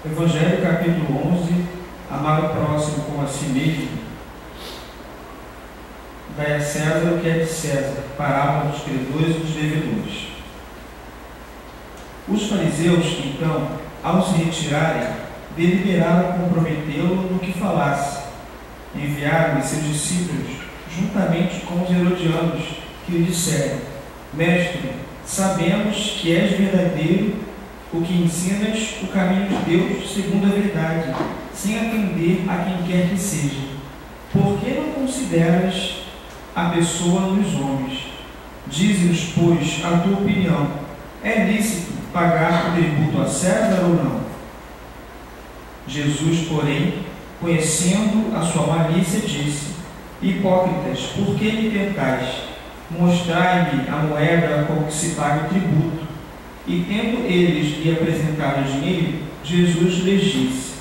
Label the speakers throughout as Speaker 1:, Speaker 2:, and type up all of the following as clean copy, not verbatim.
Speaker 1: Evangelho capítulo 11, amar o próximo como a si mesmo. Dai a César o que é de César, parábola dos credores e dos devedores. Os fariseus, então, ao se retirarem, deliberaram comprometê-lo no que falasse. Enviaram-lhe seus discípulos, juntamente com os herodianos, que lhe disseram: Mestre, sabemos que és verdadeiro, o que ensinas o caminho de Deus segundo a verdade, sem atender a quem quer que seja. Por que não consideras a pessoa nos homens? Dize-nos, pois, a tua opinião. É lícito pagar o tributo a César ou não? Jesus, porém, conhecendo a sua malícia, disse: Hipócritas, por que me tentais? Mostrai-me a moeda com que se paga o tributo. E tendo eles lhe apresentado o dinheiro, Jesus lhes disse: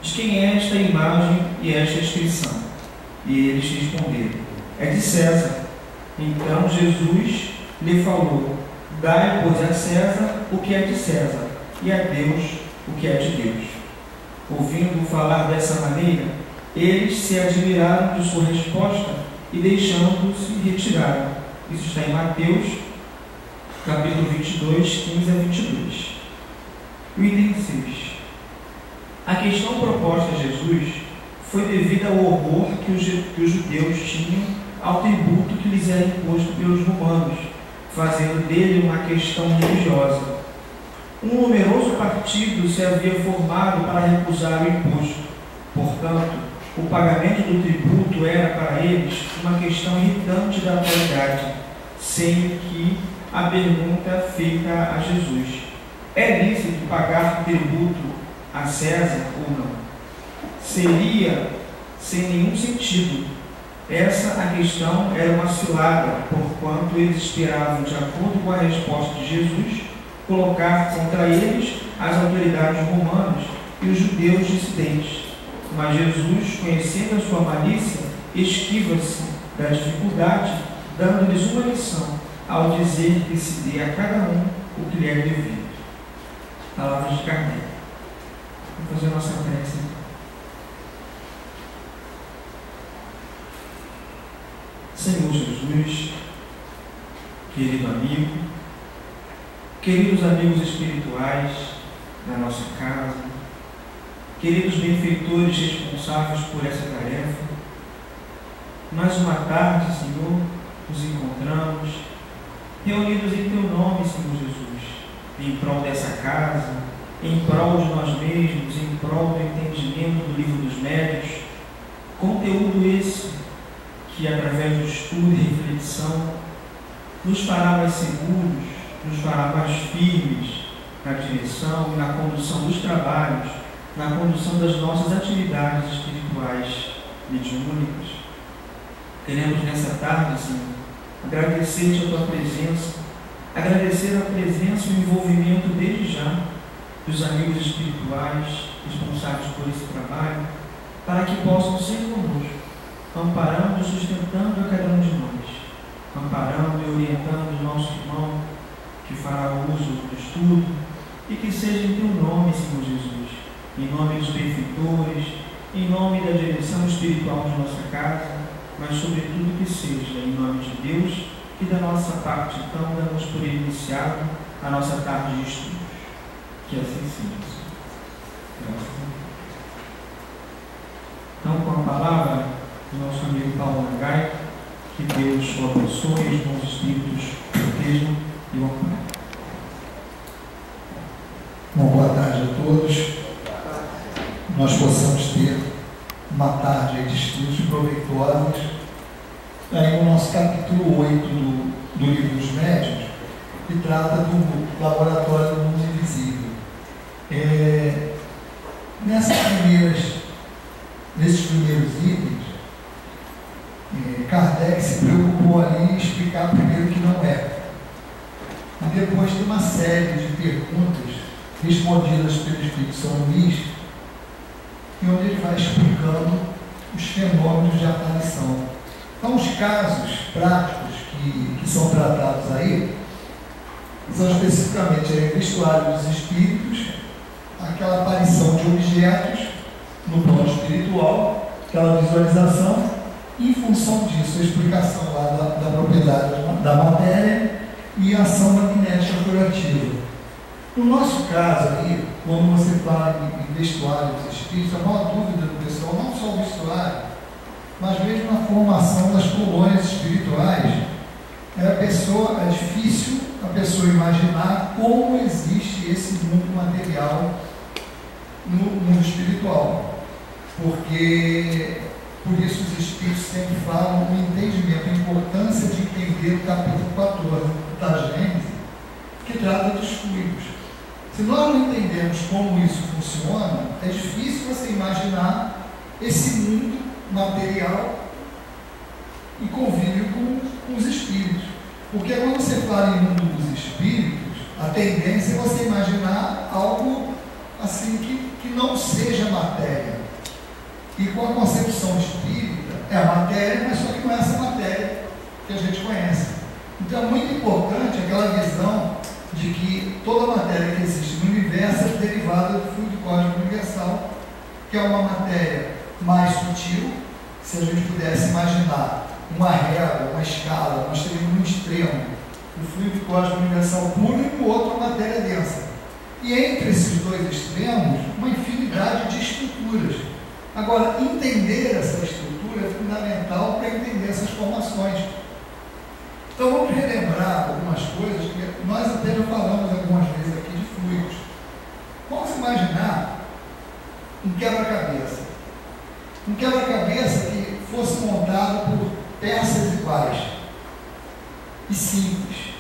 Speaker 1: De quem é esta imagem e esta inscrição? E eles responderam: É de César. Então Jesus lhe falou: Dai, pois, a César o que é de César, e a Deus o que é de Deus. Ouvindo-o falar dessa maneira, eles se admiraram de sua resposta e, deixando-se, retiraram. Isso está em Mateus, capítulo 22, 15 a 22. O item 6. A questão proposta a Jesus foi devida ao horror que os judeus tinham ao tributo que lhes era imposto pelos romanos, fazendo dele uma questão religiosa. Um numeroso partido se havia formado para recusar o imposto. Portanto, o pagamento do tributo era para eles uma questão irritante da atualidade, sendo que a pergunta feita a Jesus: é lícito pagar tributo a César ou não? Seria sem nenhum sentido. Essa a questão era uma cilada, porquanto eles esperavam, de acordo com a resposta de Jesus, colocar contra eles as autoridades romanas e os judeus dissidentes. Mas Jesus, conhecendo a sua malícia, esquiva-se da dificuldade, dando-lhes uma lição, ao dizer que se dê a cada um o que lhe é devido. Palavras de Kardec. Vamos fazer a nossa prece. Senhor Jesus, querido amigo, queridos amigos espirituais da nossa casa, queridos benfeitores responsáveis por essa tarefa, mais uma tarde, Senhor, nos encontramos, reunidos em Teu nome, Senhor Jesus, em prol dessa casa, em prol de nós mesmos, em prol do entendimento do livro dos médios, conteúdo esse que, através do estudo e reflexão, nos fará mais seguros, nos fará mais firmes na direção e na condução dos trabalhos, na condução das nossas atividades espirituais mediúnicas. Queremos nessa tarde, Senhor, agradecer-te a Tua presença, agradecer a presença e o envolvimento desde já dos amigos espirituais responsáveis por esse trabalho, para que possam ser conosco, amparando e sustentando a cada um de nós, amparando e orientando o nosso irmão que fará uso do estudo, e que seja em Teu nome, Senhor Jesus, em nome dos benfeitores, em nome da direção espiritual de nossa casa, mas sobretudo que seja em nome de Deus, e da nossa parte, então, damos por iniciado a nossa tarde de estudos. Que assim seja. Graças a Deus. Então, com a palavra do nosso amigo Paulo Nagai, que Deus o abençoe e os bons espíritos protejam e o amparem.
Speaker 2: Bom, boa tarde a todos. Nós possamos ter uma tarde de estudos proveitosos. Aí no nosso capítulo 8 do Livro dos Médiuns, que trata do laboratório do mundo invisível. Nesses primeiros itens, Kardec se preocupou ali em explicar primeiro que não é. E depois tem uma série de perguntas respondidas pelo Espírito São Luís, onde ele vai explicando os fenômenos de aparição. Então, os casos práticos que são tratados aí são especificamente o vestuário dos espíritos aquela aparição de objetos no plano espiritual, aquela visualização, e em função disso, a explicação lá da propriedade da matéria e a ação magnética curativa. No nosso caso aí, quando você fala em vestuário dos espíritos, a maior dúvida do pessoal, não só o vestuário, mas mesmo na formação das colônias espirituais, é difícil a pessoa imaginar como existe esse mundo material no mundo espiritual. Porque, por isso os espíritos sempre falam o entendimento, a importância de entender o capítulo 14 da Gênesis, que trata dos fluidos. Se nós não entendemos como isso funciona, é difícil você imaginar esse mundo material e convívio com os espíritos. Porque quando você fala em mundo dos espíritos, a tendência é você imaginar algo assim que não seja matéria. E com a concepção espírita, é a matéria, mas só que não é essa matéria que a gente conhece. Então é muito importante aquela visão de que toda a matéria que existe no universo é derivada do fluido cósmico universal, que é uma matéria mais sutil. Se a gente pudesse imaginar uma régua, uma escala, nós teríamos um extremo o fluido cósmico universal puro e no outro a matéria densa. E entre esses dois extremos, uma infinidade de estruturas. Agora, entender essa estrutura é fundamental para entender essas formações. Então, vamos relembrar algumas coisas que nós até já falamos algumas vezes aqui de fluidos. Vamos imaginar um quebra-cabeça. Um quebra-cabeça que fosse montado por peças iguais e simples.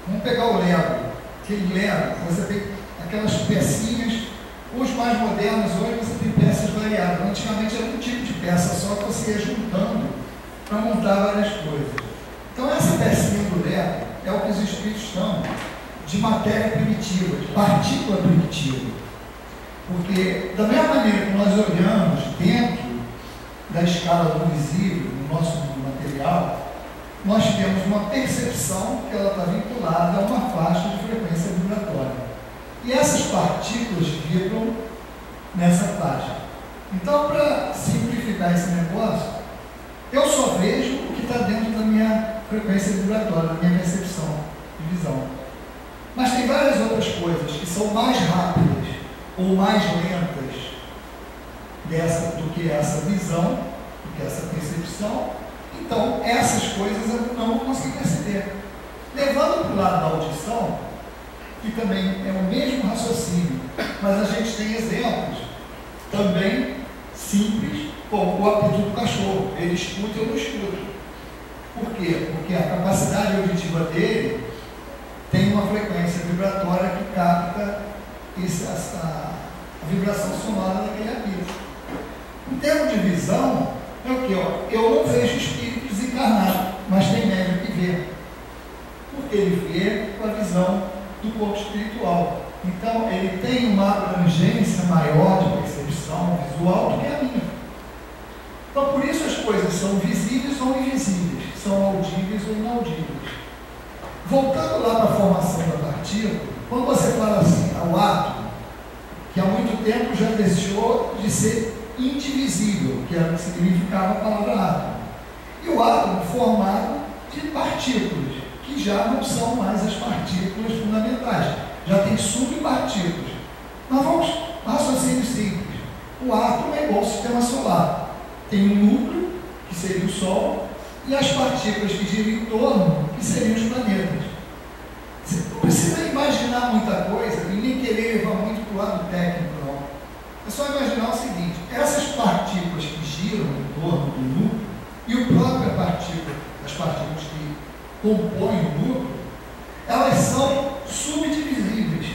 Speaker 2: Vamos pegar o Lego. Aquele Lego, você tem aquelas pecinhas. Os mais modernos hoje você tem peças variadas. Antigamente era um tipo de peça só que você ia juntando para montar várias coisas. Então essa pecinha do Lego é o que os espíritos chamam de matéria primitiva, de partícula primitiva. Porque da mesma maneira que nós olhamos dentro da escala do visível, no nosso mundo material, nós temos uma percepção que ela está vinculada a uma faixa de frequência vibratória. E essas partículas vibram nessa faixa. Então, para simplificar esse negócio, eu só vejo o que está dentro da minha frequência vibratória, da minha percepção de visão. Mas tem várias outras coisas que são mais rápidas ou mais lentas do que essa visão, do que essa percepção. Então, essas coisas eu não consigo perceber. Levando para o lado da audição, que também é o mesmo raciocínio, mas a gente tem exemplos também simples, como o apito do cachorro. Ele escuta e eu não escuto. Por quê? Porque a capacidade auditiva dele tem uma frequência vibratória que capta a vibração sonora daquele apito. Em termos de visão, é o que? Eu não vejo espíritos encarnados, mas tem médium que vê. Porque ele vê com a visão do corpo espiritual. Então, ele tem uma abrangência maior de percepção visual do que a minha. Então, por isso as coisas são visíveis ou invisíveis, são audíveis ou inaudíveis. Voltando lá para a formação da partícula, quando você fala assim, ao átomo, que há muito tempo já deixou de ser indivisível, que era o que significava a palavra átomo. E o átomo formado de partículas, que já não são mais as partículas fundamentais, já tem subpartículas. Mas vamos, raciocínio simples. O átomo é igual ao sistema solar. Tem um núcleo, que seria o Sol, e as partículas que giram em torno, que seriam os planetas. Você não precisa imaginar muita coisa e nem querer levar muito para o lado técnico, não. É só imaginar o seguinte: essas partículas que giram em torno do núcleo e o próprio partícula, as partículas que compõem o núcleo, elas são subdivisíveis.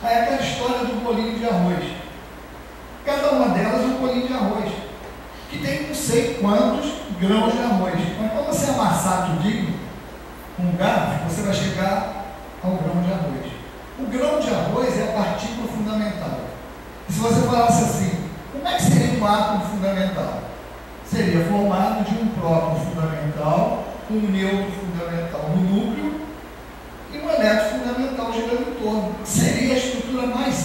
Speaker 2: Aí é aquela história do bolinho de arroz. Cada uma delas é um bolinho de arroz, que tem não sei quantos grãos de arroz. Mas quando você amassar tudinho com um garfo, você vai chegar ao grão de arroz. O grão de arroz é a partícula fundamental. E se você falasse assim, como é que seria um átomo fundamental? Seria formado de um próton fundamental, um neutro fundamental no núcleo e um elétron fundamental girando em torno. Seria a estrutura mais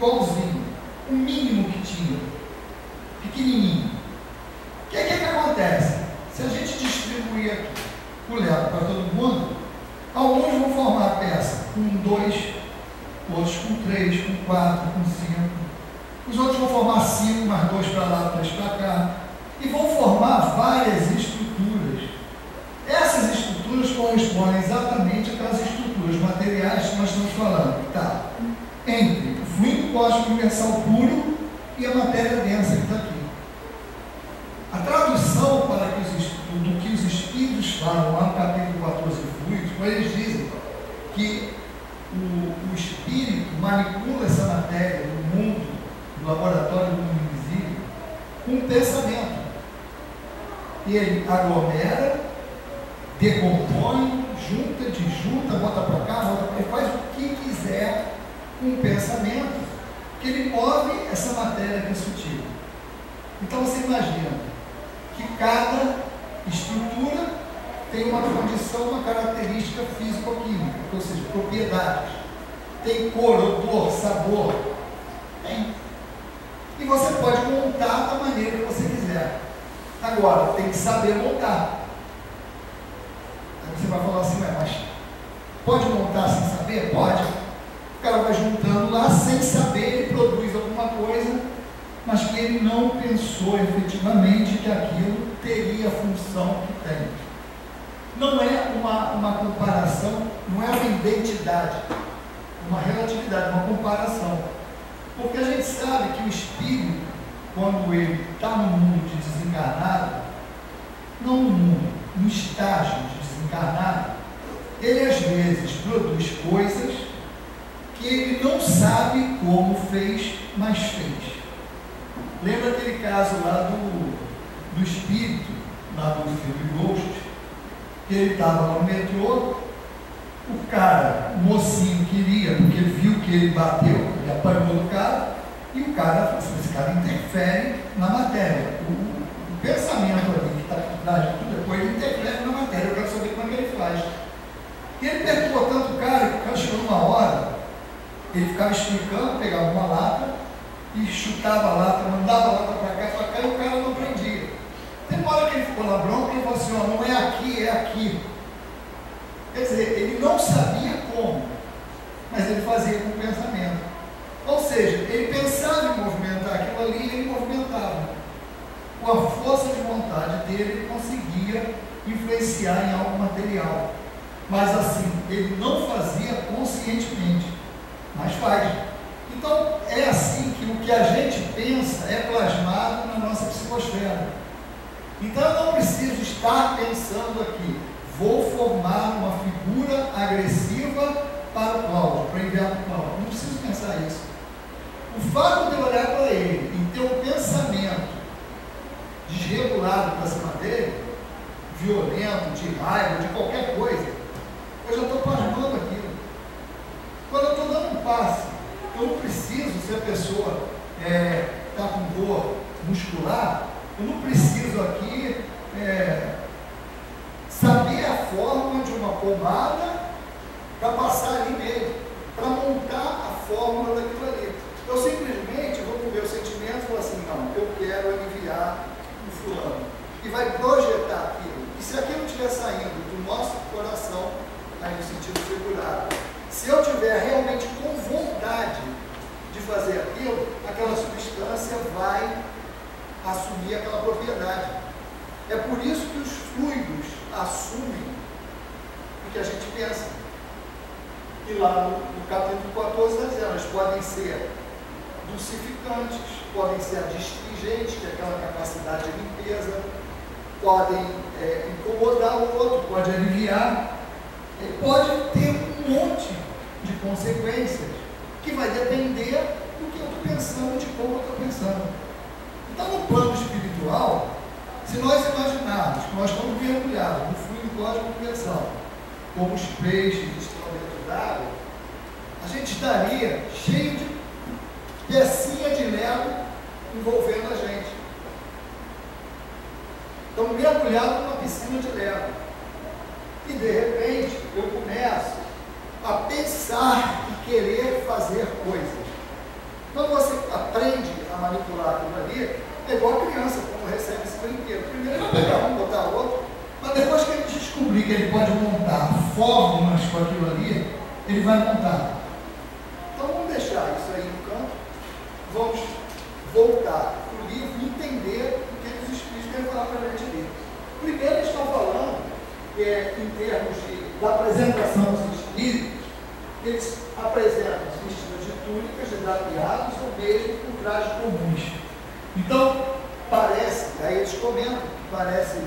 Speaker 2: igualzinho, o mínimo que tinha, pequenininho. O que acontece? Se a gente distribuir aqui o Lego para todo mundo, alguns vão formar a peça com 2, outros com 3, com 4, com 5. Os outros vão formar 5, mais 2 para lá, 3 para cá. E vão formar várias estruturas. Essas estruturas correspondem exatamente àquelas estruturas materiais que nós estamos falando. Tá? Entre o fluido cósmico universal puro e a matéria densa que está aqui. A tradução para do que os Espíritos falam lá no capítulo 14 de Fluidos, quando eles dizem que o Espírito manipula essa matéria do mundo, do laboratório do mundo invisível, com um pensamento. E ele aglomera, decompõe, junta, bota para cá, bota para cá, faz o que quiser com um pensamento, que ele move essa matéria que é sutil. Então você imagina que cada estrutura tem uma condição, uma característica físico-química, ou seja, propriedades. Tem cor, odor, sabor. Tem. E você pode montar da maneira que você quiser. Agora, tem que saber montar. Aí você vai falar assim, mas pode montar sem saber? Pode. O cara vai juntando lá sem saber, ele produz alguma coisa, mas que ele não pensou efetivamente que aquilo teria a função que tem. Não é uma comparação, não é uma identidade, uma relatividade, uma comparação. Porque a gente sabe que o espírito, quando ele está no mundo de desencarnado, não no mundo, no estágio de desencarnado, ele às vezes produz coisas que ele não sabe como fez, mas fez. Lembra aquele caso lá do espírito, lá do filme Ghost, que ele estava lá no metrô, o cara, o mocinho queria, porque viu que ele bateu, ele apanhou do cara, e o cara falou assim, esse cara interfere na matéria. O pensamento ali que está por trás de tudo depois, ele interfere na matéria, eu quero saber como é que ele faz. E ele perturbou tanto o cara, que o cara chegou numa hora, ele ficava explicando, pegava uma lata, e chutava a lata, mandava a lata para cá, e o cara não prendia. Tem uma hora que ele ficou na bronca e ele falou assim, ó, não é aqui, é aqui. Quer dizer, ele não sabia como, mas ele fazia com o pensamento. Ou seja, ele pensava em movimentar aquilo ali e ele movimentava. Com a força de vontade dele, ele conseguia influenciar em algo material. Mas assim, ele não fazia conscientemente, mas faz. Então, é assim que o que a gente pensa é plasmado na nossa psicosfera. Então, eu não preciso estar pensando aqui, vou formar uma figura agressiva para o Cláudio, para enviar para o Cláudio. Não preciso pensar isso. O fato de eu olhar para ele e ter um pensamento desregulado para cima dele, violento, de raiva, de qualquer coisa, eu já estou plasmando aquilo. Quando eu estou dando um passe, eu não preciso, se a pessoa está com dor muscular, eu não preciso aqui saber a forma de uma pomada para passar ali nele, para montar a fórmula daquilo ali. Eu simplesmente vou com meus sentimentos e falar assim, não, eu quero aliviar o fulano. E vai projetar aquilo. E se aquilo estiver saindo do nosso coração, aí no sentido figurado, se eu tiver realmente com vontade de fazer aquilo, aquela substância vai assumir aquela propriedade. É por isso que os fluidos assumem o que a gente pensa. E lá no capítulo 14 está dizendo, elas podem ser dulcificantes, podem ser adstringentes, que é aquela capacidade de limpeza, podem incomodar o outro, pode aliviar, pode ter um monte de consequências que vai depender do que eu estou pensando, de como eu estou pensando. Então, no plano espiritual, se nós imaginarmos que nós estamos mergulhados no fluido cósmico universal, como os peixes que estão dentro d'água, a gente estaria cheio de pecinha de Lego envolvendo a gente. Estamos mergulhados numa piscina de Lego. E de repente eu começo a pensar e querer fazer coisas. Quando você aprende a manipular aquilo ali, é igual a criança, quando recebe esse brinquedo. Primeiro ele vai pegar um, botar o outro, mas depois que ele descobrir que ele pode montar fórmulas com aquilo ali, ele vai montar. Então vamos deixar isso aí no canto, vamos voltar para o livro e entender o que os Espíritos querem falar para a gente ali. Primeiro eles estão falando, em termos da apresentação dos Espíritos, eles apresentam vestidos de túnicas, de drapeados ou mesmo com trajes comuns. Então, parece, aí eles comentam que parece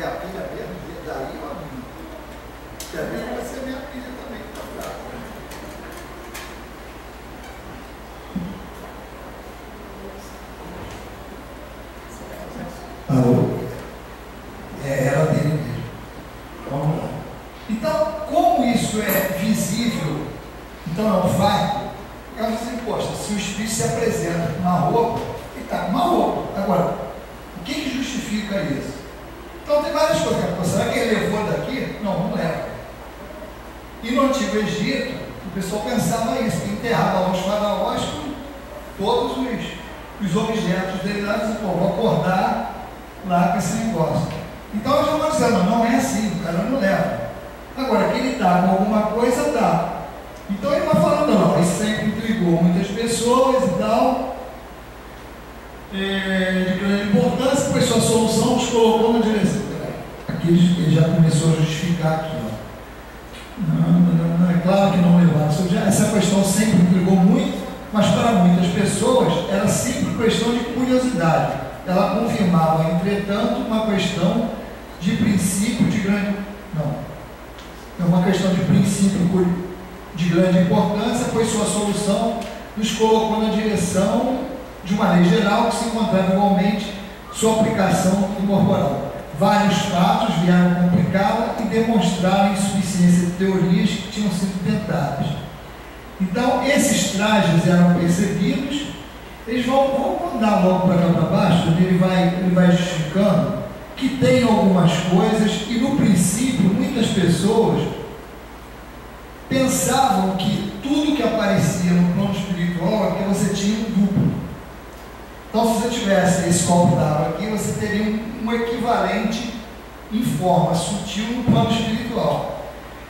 Speaker 2: a pilha mesmo, daí uma minha. Que a minha vai ser minha pilha também, que está fraca. Alô? Ela dele mesmo. Vamos lá. Então, como isso é visível, então é um fato, é assim, poxa, se o Espírito se apresenta com uma roupa, ele está com uma roupa. Agora, o que justifica isso? Então tem várias coisas. Será que ele levou daqui? Não, não leva. E no Antigo Egito, o pessoal pensava isso, que enterrava lá os faraós com todos os objetos dele lá, e dizia, pô, vou acordar lá com esse negócio. Então eles vão dizendo, não é assim, o cara não leva. Agora, que ele está com alguma coisa, dá. Então ele vai falando, não, isso sempre intrigou muitas pessoas e tal, de grande importância, pois sua solução os colocou na direção. Aqui ele já começou a justificar aqui, ó. Não, é claro que não levaram. Essa questão sempre intrigou muito, mas para muitas pessoas era sempre questão de curiosidade. Ela confirmava, entretanto, uma questão de princípio de grande... Não. É uma questão de princípio de grande importância, pois sua solução nos colocou na direção de uma lei geral que se encontrava igualmente sua aplicação incorporal. Vários fatos vieram complicá-la e demonstraram a insuficiência de teorias que tinham sido tentadas. Então, esses trajes eram percebidos, eles vão andar logo para cá para baixo, onde ele vai justificando que tem algumas coisas, e no princípio, muitas pessoas pensavam que tudo que aparecia no plano espiritual é que você tinha um duplo. Então, se você tivesse esse copo d'água aqui, você teria um equivalente em forma sutil no plano espiritual.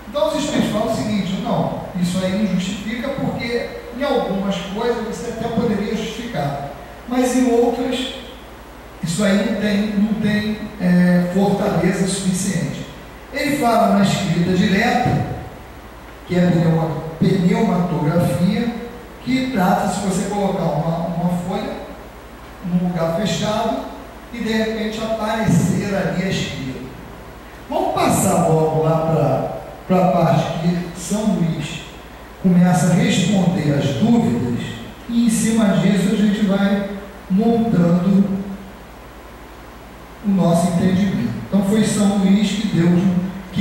Speaker 2: Então, os Espíritos falam o seguinte, não, isso aí não justifica, porque em algumas coisas você até poderia justificar, mas em outras, isso aí não tem fortaleza suficiente. Ele fala na escrita direta, que é a pneumatografia, que trata se você colocar uma folha num lugar fechado e de repente aparecer ali a escrita. Vamos passar logo lá para a parte que São Luís começa a responder as dúvidas, e em cima disso a gente vai montando o nosso entendimento. Então foi São Luís que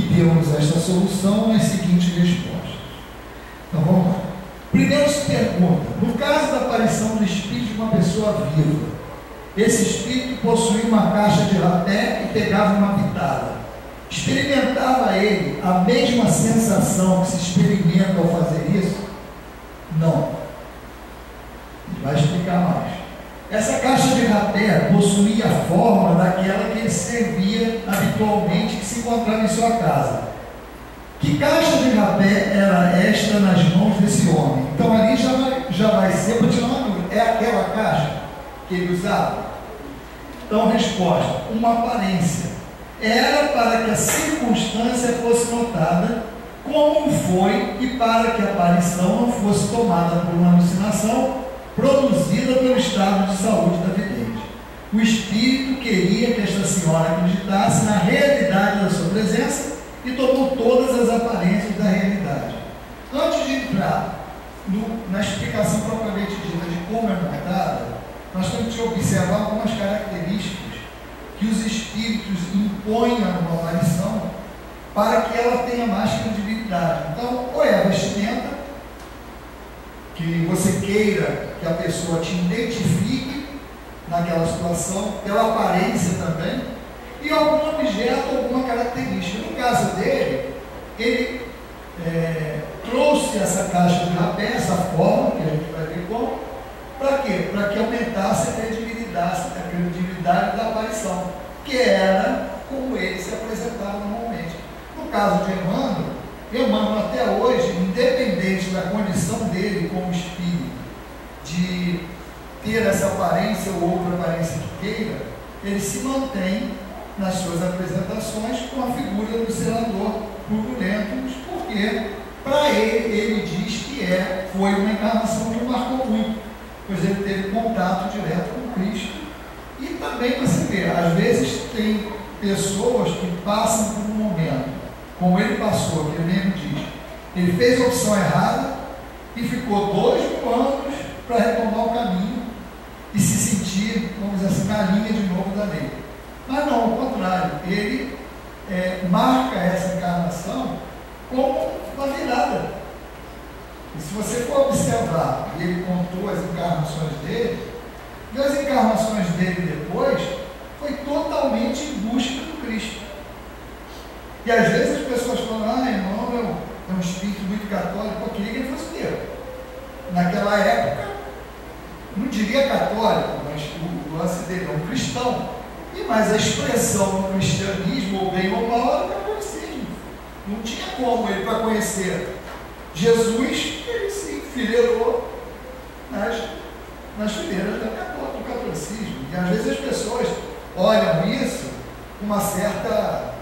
Speaker 2: deu-nos esta solução nas seguintes respostas. Então vamos lá. Primeiro se pergunta, no caso da aparição do espírito de uma pessoa viva, esse espírito possuía uma caixa de rapé e pegava uma pitada. Experimentava ele a mesma sensação que se experimenta ao fazer isso? Não. Ele vai explicar mais. Essa caixa de rapé possuía a forma daquela que ele servia habitualmente, que se encontrava em sua casa. Que caixa de rapé era esta nas mãos desse homem? Então ali já vai ser para tirar uma dúvida. É aquela caixa que ele usava? Então, resposta: uma aparência. Era para que a circunstância fosse notada como foi e para que a aparição não fosse tomada por uma alucinação produzida pelo estado de saúde da vidente. O espírito queria que esta senhora acreditasse na realidade da sua presença e tomou todas as aparências da realidade. Antes de entrar na explicação propriamente dita de como é notada, nós temos que observar algumas características que os espíritos impõem a uma aparição para que ela tenha mais credibilidade. Então, ou é a vestimenta, que você queira que a pessoa te identifique, naquela situação, pela aparência também, e algum objeto, alguma característica. No caso dele, ele trouxe essa caixa de rapé, essa forma, que a gente vai ver como, para quê? Para que aumentasse a credibilidade da aparição, que era como ele se apresentava normalmente. No caso de Emmanuel até hoje, independente da condição dele como espírito, de ter essa aparência ou outra aparência que queira, ele se mantém nas suas apresentações com a figura do zelador turbulento, porque para ele diz que foi uma encarnação que o marcou muito, pois ele teve contato direto com Cristo. E também para você ver, às vezes tem pessoas que passam por um momento, como ele passou, que ele mesmo diz, ele fez a opção errada e ficou 2.000 anos para retomar o caminho e se sentir, vamos dizer assim, na linha de novo da lei. Mas não, ao contrário, ele marca essa encarnação como uma virada. E se você for observar, e ele contou as encarnações dele, e as encarnações dele depois, foi totalmente em busca do Cristo. E às vezes as pessoas falam, irmão, é um espírito muito católico, eu queria que ele fosse teu. Naquela época, não diria católico, mas o lance dele é um cristão. Mas a expressão no cristianismo, ou bem ou mal, era o catolicismo. Não tinha como ele, para conhecer Jesus, ele se enfileirou nas fileiras do catolicismo. E às vezes as pessoas olham isso com uma certa...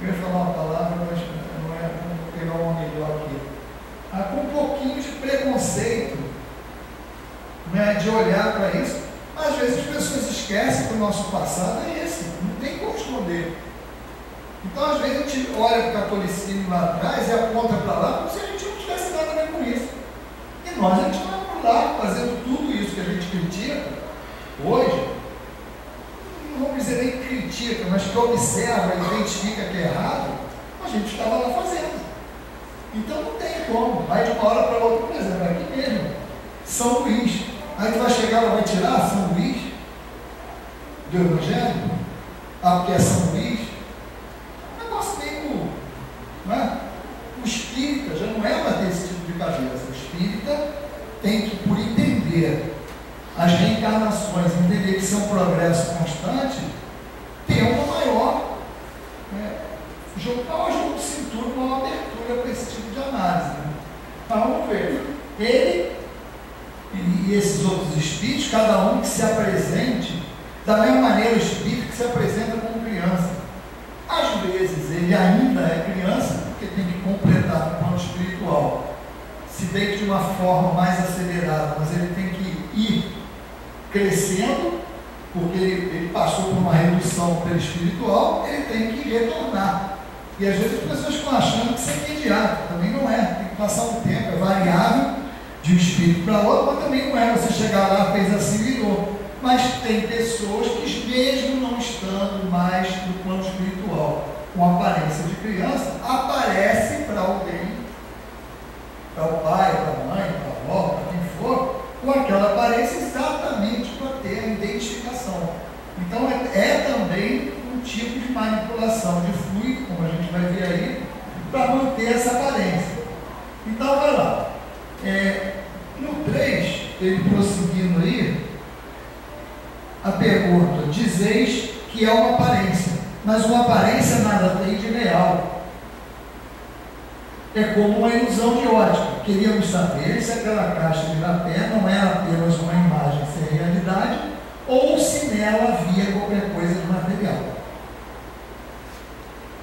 Speaker 2: Eu ia falar uma palavra, mas não vou pegar uma melhor aqui. Com um pouquinho de preconceito, né, de olhar para isso. Às vezes as pessoas esquecem que o nosso passado é esse, não tem como esconder. Então, às vezes, a gente olha para o catolicismo lá atrás e aponta para lá como se a gente não tivesse nada a ver com isso. E nós, a gente está por lá, fazendo tudo isso que a gente critica hoje, não vamos dizer nem que critica, mas que observa e identifica que é errado, a gente estava lá fazendo. Então, não tem como. Vai de uma hora para outra, por exemplo, aqui mesmo, São Luís. Aí tu vai chegar, ela vai tirar São Luís do Evangelho, porque é São Luís. O negócio meio, não é? O espírita já não é para ter esse tipo de cabeça. O espírita tem que, por entender as reencarnações, entender que isso é um progresso constante, ter uma maior, jogo de cintura, uma abertura para esse tipo de análise. Né? Então, vamos ver. Ele e esses outros espíritos, cada um que se apresente, da mesma maneira o espírito que se apresenta como criança. Às vezes ele ainda é criança, porque tem que completar no plano espiritual, se bem que de uma forma mais acelerada, mas ele tem que ir crescendo, porque ele passou por uma redução perispiritual, ele tem que retornar. E às vezes as pessoas estão achando que isso é imediato, também não é, tem que passar um tempo, é variável de um espírito para outro, mas também não é você chegar lá, fez assim, virou. Mas tem pessoas que, mesmo não estando mais no plano espiritual, com aparência de criança, aparece para alguém, para o pai, para a mãe, para a avó, para quem for, com aquela aparência exatamente para ter a identificação. Então é também um tipo de manipulação de fluido, como a gente vai ver aí, para manter essa aparência. Então vai lá. No 3, ele prosseguindo aí, a pergunta: dizeis que é uma aparência, mas uma aparência nada tem de real. É como uma ilusão de ótica. Queríamos saber se aquela caixa de rapé não é apenas uma imagem sem realidade, ou se nela havia qualquer coisa de material.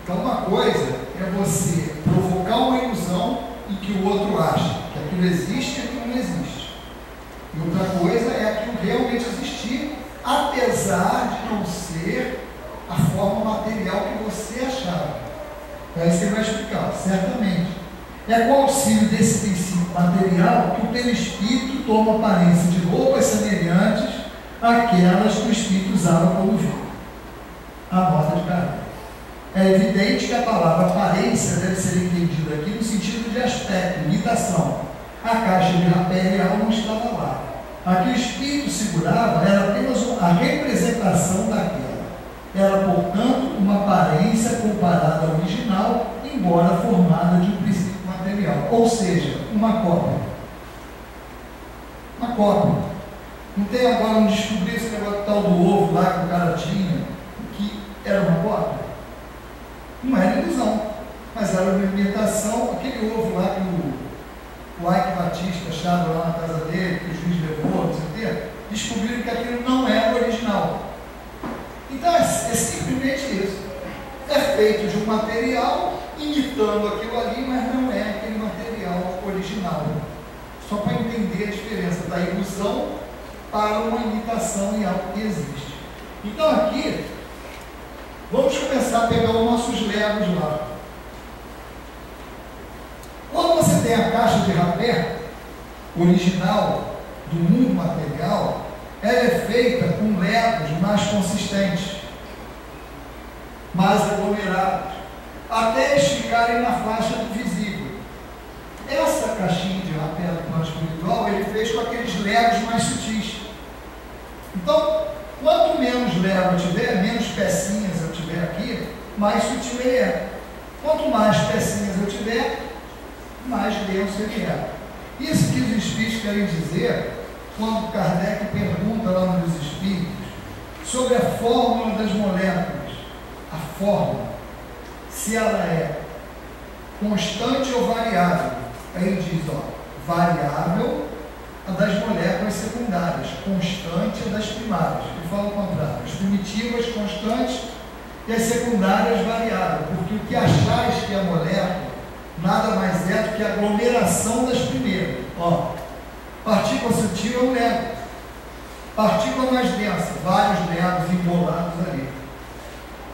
Speaker 2: Então, uma coisa é você provocar uma ilusão em que o outro acha que aquilo existe e aquilo não existe. E outra coisa é aquilo realmente existir, apesar de não ser a forma material que você achava. É isso que ele vai explicar, certamente. É com o auxílio desse princípio material que o perispírito toma aparência de roupas semelhantes àquelas que o espírito usava como vida. A nota de caráter. É evidente que a palavra aparência deve ser entendida aqui no sentido de aspecto, imitação. A caixa de rapé real não estava lá. A que o espírito segurava era apenas a representação daquela. Era, portanto, uma aparência comparada ao original, embora formada de um princípio material. Ou seja, uma cópia. Uma cópia. Não tem agora um descobrir esse negócio tal do ovo lá que o cara tinha, que era uma cópia? Não era ilusão, mas era uma imitação, aquele ovo lá que o Ike Batista achava lá na casa dele, que o juiz levou, não sei o quê, descobriram que aquilo não era o original. Então é simplesmente isso. É feito de um material imitando aquilo ali, mas não é aquele material original. Só para entender a diferença da ilusão para uma imitação em algo que existe. Então aqui, vamos começar a pegar os nossos legos lá. Quando você tem a caixa de rapé original do mundo material, ela é feita com legos mais consistentes, mais aglomerados, até eles ficarem na faixa do visível. Essa caixinha de rapé do plano espiritual, ele fez com aqueles legos mais sutis. Então, quanto menos lego eu tiver, menos pecinhas eu tiver aqui, mais sutil ele é. Quanto mais pecinhas eu tiver, mais denso ele é. Isso que os espíritos querem dizer quando Kardec pergunta lá nos espíritos sobre a fórmula das moléculas. A fórmula, se ela é constante ou variável. Aí ele diz, ó, variável a das moléculas secundárias, constante a das primárias. Ele fala o contrário, as primitivas constantes e as secundárias variáveis, porque o que achais que é a molécula nada mais é do que a aglomeração das primeiras. Ó, partícula sutil é um lego, partícula mais densa, vários legos embolados ali.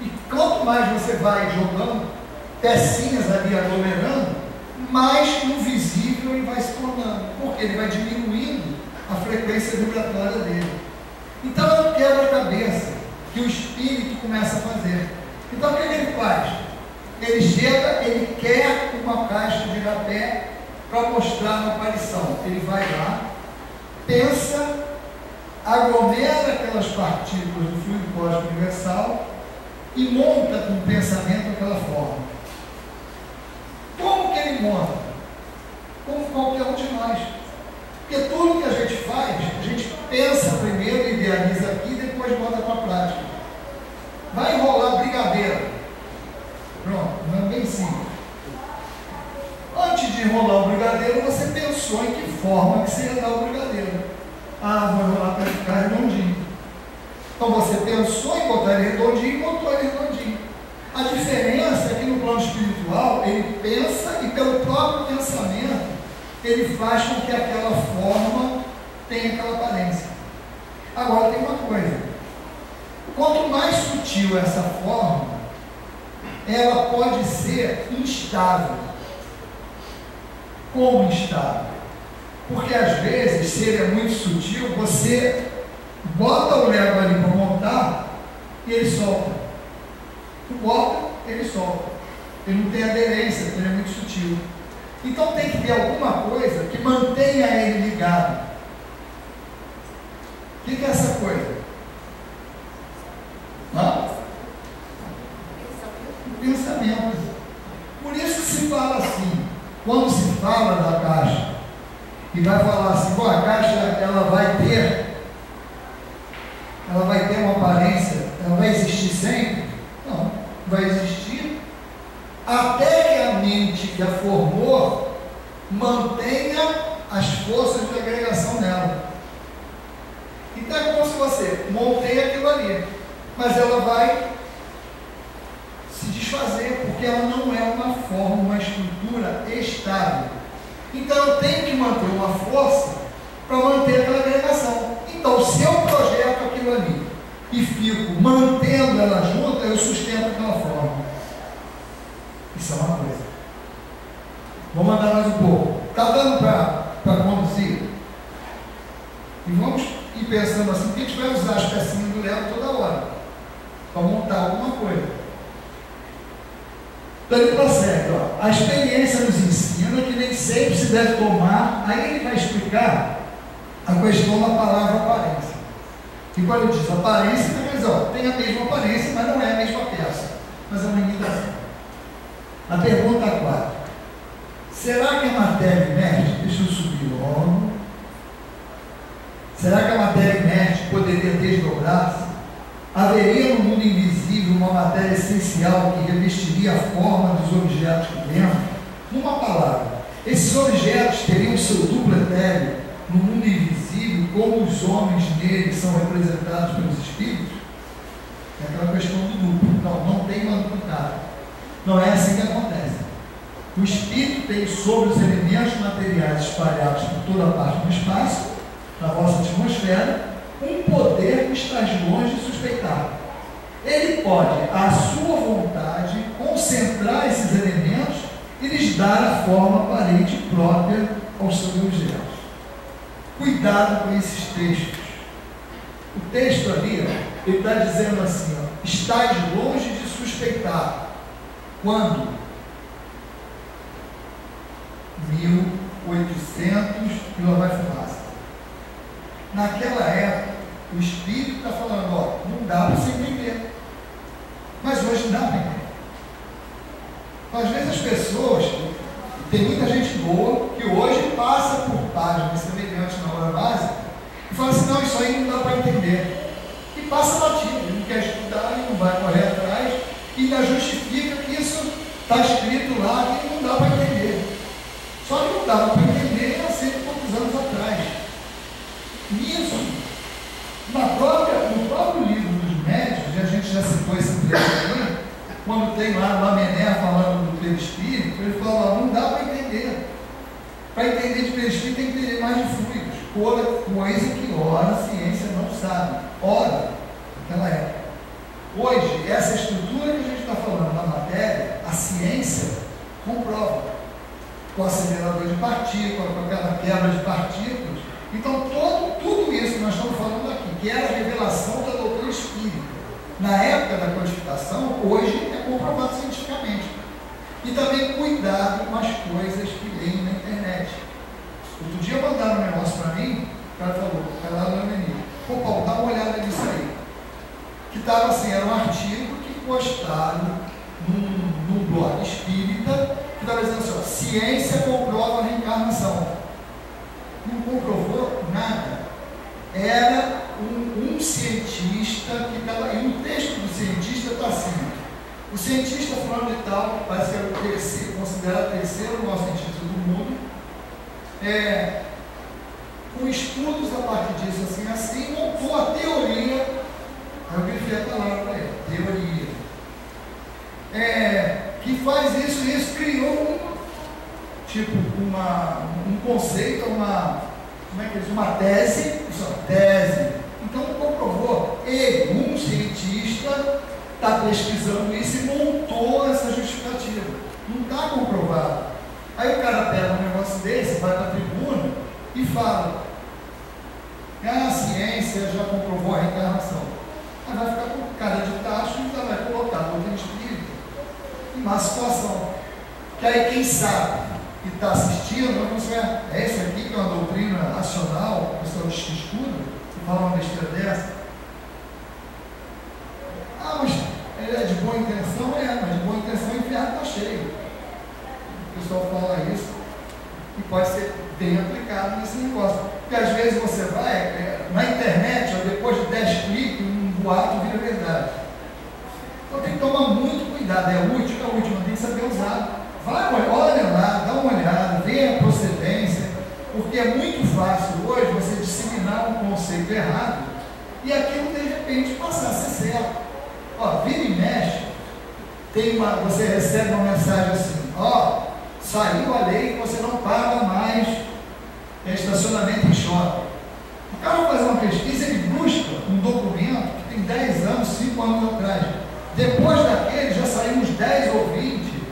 Speaker 2: E quanto mais você vai jogando pecinhas ali aglomerando, mais no visível ele vai se tornando, porque ele vai diminuindo a frequência vibratória dele. Então é um quebra-cabeça que o espírito começa a fazer. Então o que ele faz? Ele chega, ele quer uma caixa de rapé para mostrar na aparição. Ele vai lá, pensa, aglomera aquelas partículas do fluido cósmico universal e monta com o pensamento aquela forma. Como que ele monta? Como qualquer um de nós. Porque tudo que a gente faz, a gente pensa primeiro, idealiza aqui e depois bota para a prática. Vai enrolar brigadeiro. Pronto, não é bem simples. Antes de enrolar o brigadeiro, você pensou em que forma que você ia dar o brigadeiro. Ah, vou enrolar para ficar redondinho. Então você pensou em botar ele redondinho e botou ele redondinho. A diferença é que no plano espiritual, ele pensa e pelo próprio pensamento, ele faz com que aquela forma tenha aquela aparência. Agora tem uma coisa. Quanto mais sutil essa forma, ela pode ser instável. Como instável? Porque às vezes, se ele é muito sutil, você bota o lego ali para montar e ele solta. Tu bota, ele solta. Ele não tem aderência, porque ele é muito sutil. Então tem que ter alguma coisa que mantenha ele ligado. O que é essa coisa? Pensamento. Por isso que se fala assim, quando se fala da caixa, e vai falar assim, bom, a caixa ela vai ter uma aparência, ela vai existir sempre? Não, vai existir até que a mente que a formou mantenha as forças de agregação nela. Então é como se você monteia aquilo ali, mas ela vai se desfazer, porque ela não é uma forma, uma estrutura estável. Então eu tenho que manter uma força para manter aquela agregação. Então se eu projeto aquilo ali e fico mantendo ela junta, eu sustento aquela forma. Isso é uma coisa. Vamos andar mais um pouco. Está dando para conduzir? E vamos ir pensando assim, que a gente vai usar as pecinhas do Lego toda hora para montar alguma coisa. Então ele prossegue, ó. A experiência nos ensina que nem sempre se deve tomar, aí ele vai explicar a questão da palavra aparência. E quando ele diz aparência, tem a mesma aparência, mas não é a mesma peça, mas é uma imitação. A pergunta 4. Será que a matéria inerte, deixa eu subir logo, será que a matéria inerte poderia desdobrar-se? Haveria no mundo invisível uma matéria essencial que revestiria a forma dos objetos que vemos? Numa palavra, esses objetos teriam seu duplo etéreo no mundo invisível, como os homens neles são representados pelos espíritos? É aquela questão do duplo. Não tem uma duplicada. Não é assim que acontece. O espírito tem sobre os elementos materiais espalhados por toda a parte do espaço, na vossa atmosfera, um poder que está longe de suspeitar. Ele pode, à sua vontade, concentrar esses elementos e lhes dar a forma aparente própria aos seus objetos. Cuidado com esses textos. O texto ali, ele está dizendo assim, estás longe de suspeitar. Quando? 1800 e lá vai fumaça. Naquela época, o Espírito está falando, não dá para você entender. Mas hoje dá para entender. Às vezes as pessoas, tem muita gente boa, que hoje passa por páginas semelhantes na hora básica, e fala assim, não, isso aí não dá para entender. E passa batido, ele não quer estudar, ele não vai correr atrás, e ainda justifica que isso está escrito lá, que não dá para entender. Só que não dava para entender há 100 e poucos anos atrás. Nisso, no próprio livro dos médiuns, e a gente já citou esse trecho aí, quando tem lá Lamené falando do perispírito, ele fala, não dá para entender. Para entender de perispírito tem que entender mais de fluidos, coisa que ora a ciência não sabe. Ora, naquela época. Hoje, essa estrutura que a gente está falando na matéria, a ciência comprova. Com o acelerador de partículas, com aquela quebra de partículas. Então, tudo isso que nós estamos falando aqui, que era a revelação da doutrina espírita, na época da codificação, hoje é comprovado cientificamente. E também cuidado com as coisas que leem na internet. Outro dia mandaram um negócio para mim, o cara falou, vai lá no menino, pô Paulo, dá uma olhada nisso aí. Que estava assim, era um artigo que postaram num blog espírita, que estava dizendo assim, ciência comprova a reencarnação. Não comprovou nada. Era um cientista que estava, e o texto do cientista está assim, o cientista fulano de tal, parece que era o terceiro, considerado o terceiro maior cientista do mundo, com estudos a partir disso, assim, montou a teoria, aí eu grifei a palavra para ele, teoria, que faz isso e isso, criou um conceito, uma tese, então comprovou, um cientista está pesquisando isso e montou essa justificativa, não está comprovado. Aí o cara pega um negócio desse, vai para a tribuna e fala, a ciência já comprovou a reencarnação. Aí vai ficar com cara de tacho e vai colocar a doutrina espírita em má situação. Que aí quem sabe e está assistindo, é esse aqui que é uma doutrina racional, o pessoal que estuda, e fala uma besteira dessa. Mas ele é de boa intenção? Mas de boa intenção o inferno está cheio. O pessoal fala isso e pode ser bem aplicado nesse negócio. Porque às vezes você vai na internet, depois de 10 cliques, um boato vira verdade. Então tem que tomar muito cuidado. É útil, mas tem que saber usar. Vai, olha lá, dá uma olhada, vê a procedência, porque é muito fácil hoje você disseminar um conceito errado e aquilo de repente passar a ser certo. Vira e mexe, você recebe uma mensagem assim, saiu a lei que você não paga mais estacionamento em shopping. O cara faz uma pesquisa, ele busca um documento que tem 10 anos, 5 anos atrás. Depois daquele já saiu uns 10 ou 20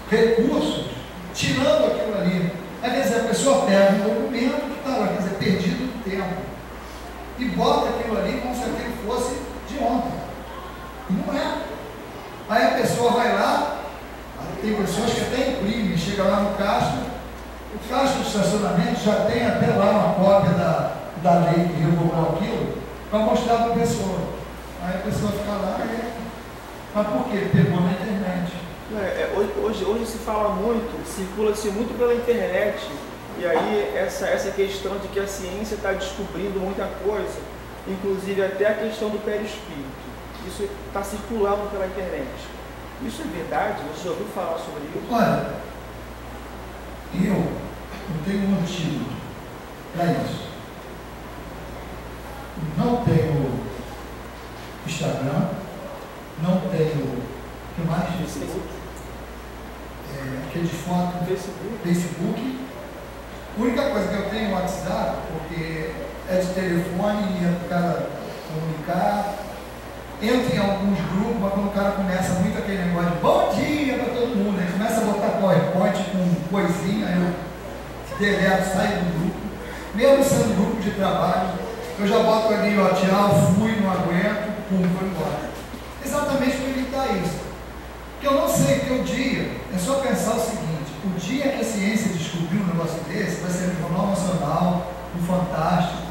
Speaker 2: recursos, tirando aquilo ali. Às vezes a pessoa pega um documento que está lá, quer dizer, perdido no tempo, e bota aquilo ali como se aquilo fosse de ontem. E não é. Aí a pessoa vai lá, tem pessoas que até imprimem, chega lá no caixa, o caixa do estacionamento já tem até lá uma cópia da lei que revogou aquilo, para mostrar para a pessoa. Aí a pessoa fica lá, mas por quê? Pegou na internet.
Speaker 3: Hoje se fala muito, circula-se muito pela internet, e aí essa questão de que a ciência está descobrindo muita coisa, inclusive até a questão do perispírito, isso está circulando pela internet. Isso é verdade? Você já ouviu falar sobre isso?
Speaker 2: Olha, eu não tenho um motivo para isso. Não tenho Instagram, não tenho, o que mais?
Speaker 3: Facebook.
Speaker 2: Aquele de foto, Facebook. A única coisa que eu tenho é o WhatsApp, porque é de telefone e é para o cara comunicar. Entra em alguns grupos, mas quando o cara começa muito aquele negócio de bom dia para todo mundo, ele começa a botar PowerPoint com coisinha, eu deleto, saio do grupo. Mesmo sendo grupo de trabalho, eu já boto ali, ó, tchau, fui, não aguento, pum, vou embora. Exatamente para evitar isso. Porque eu não sei que o dia, é só pensar o seguinte, o dia que a ciência descobriu um negócio desse, vai ser no Jornal Nacional, no Fantástico.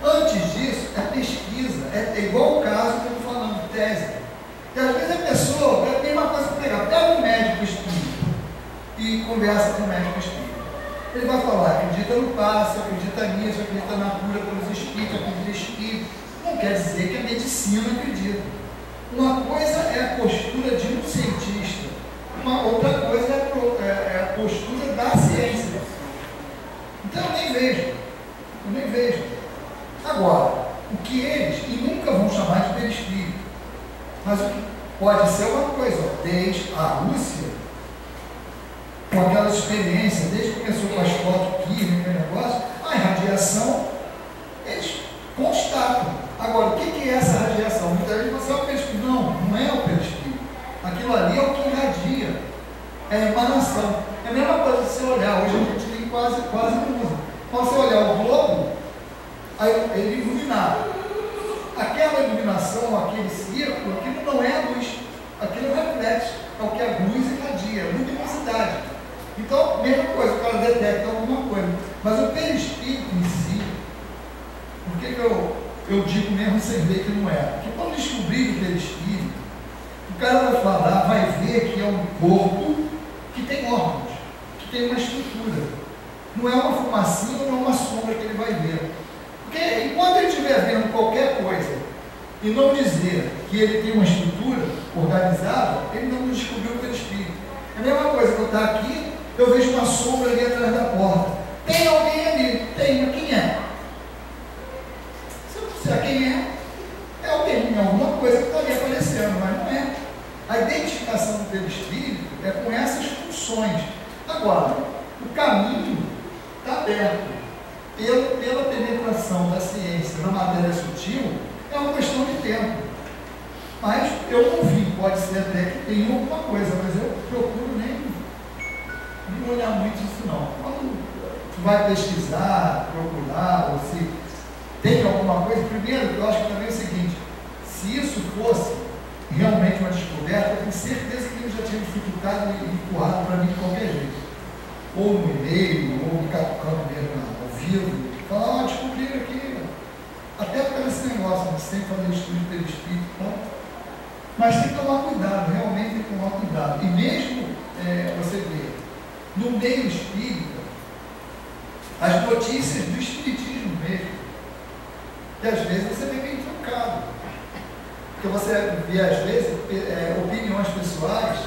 Speaker 2: Antes disso, é pesquisa, é igual o caso que eu estou falando, tese. E às vezes a pessoa tem uma coisa para pegar, pega um médico espírita e conversa com o médico espírita. Ele vai falar, acredita no passe, acredita nisso, acredita na cura pelos espíritos, acredita em espírito. Não quer dizer que a medicina acredita. Uma coisa é a postura de um cientista, uma outra coisa é a postura da ciência. Então eu nem vejo. Agora, o que eles, e nunca vão chamar de perispírito, mas o que pode ser uma coisa, ó, desde a Rússia, com aquela experiência, desde que começou com as fotos químicas, aquele negócio, a irradiação, eles constatam. Agora, o que é essa radiação? Muita gente fala assim, é o perispírito. Não é o perispírito. Aquilo ali é o que irradia, é a emanação. É a mesma coisa de você olhar, hoje a gente nem quase não usa. Quando você olhar o globo, aí ele é iluminado. Aquela iluminação, aquele círculo, aquilo não é a luz, aquilo é o reflexo, é o que a luz irradia, a luminosidade. Então, mesma coisa, o cara detecta alguma coisa. Mas o perispírito em si, por que eu digo mesmo sem ver que não é? Porque quando descobrir o perispírito, o cara vai falar, vai ver que é um corpo que tem órgãos, que tem uma estrutura. Não é uma fumacinha, não é uma sombra que ele vai ver. Porque enquanto ele estiver vendo qualquer coisa e não dizer que ele tem uma estrutura organizada, ele não descobriu o perispírito. É a mesma coisa que eu estar aqui, eu vejo uma sombra ali atrás da porta. Tem alguém ali? Tem, mas quem é? Se eu disser quem é alguém, é alguma coisa que está ali aparecendo, mas não é. A identificação do perispírito é com essas funções. Agora, o caminho está aberto. Pela penetração da ciência na matéria sutil, é uma questão de tempo. Mas eu não vi, pode ser até que tenha alguma coisa, mas eu procuro nem olhar muito isso não. Quando tu vai pesquisar, procurar, ou se tem alguma coisa, primeiro eu acho que também é o seguinte, se isso fosse realmente uma descoberta, eu tenho certeza que eles já tinham dificultado e empurrado para mim de qualquer jeito. Ou no e-mail, ou me catucando mesmo ao vivo, falar, descobriram aqui, até por esse negócio, você tem que fazer estudo de perispírito, então. Mas tem que tomar cuidado, realmente tem que tomar cuidado. E mesmo você vê, no meio espírita, as notícias do espiritismo mesmo, que às vezes você vê meio truncado. Porque você vê, às vezes, opiniões pessoais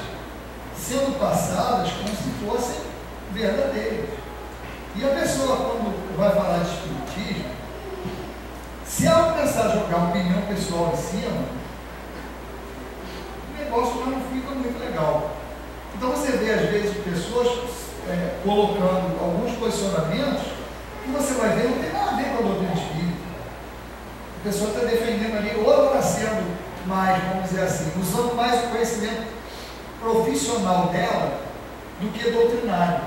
Speaker 2: sendo passadas como se fossem verdadeiras. E a pessoa, quando vai falar de espiritismo, se ela começar a jogar a opinião pessoal em cima, o negócio já não fica muito legal. Então você vê, às vezes, pessoas colocando alguns posicionamentos que você vai ver não tem nada a ver com a doutrina espírita. A pessoa está defendendo ali, ou ela está sendo mais, vamos dizer assim, usando mais o conhecimento profissional dela do que doutrinário.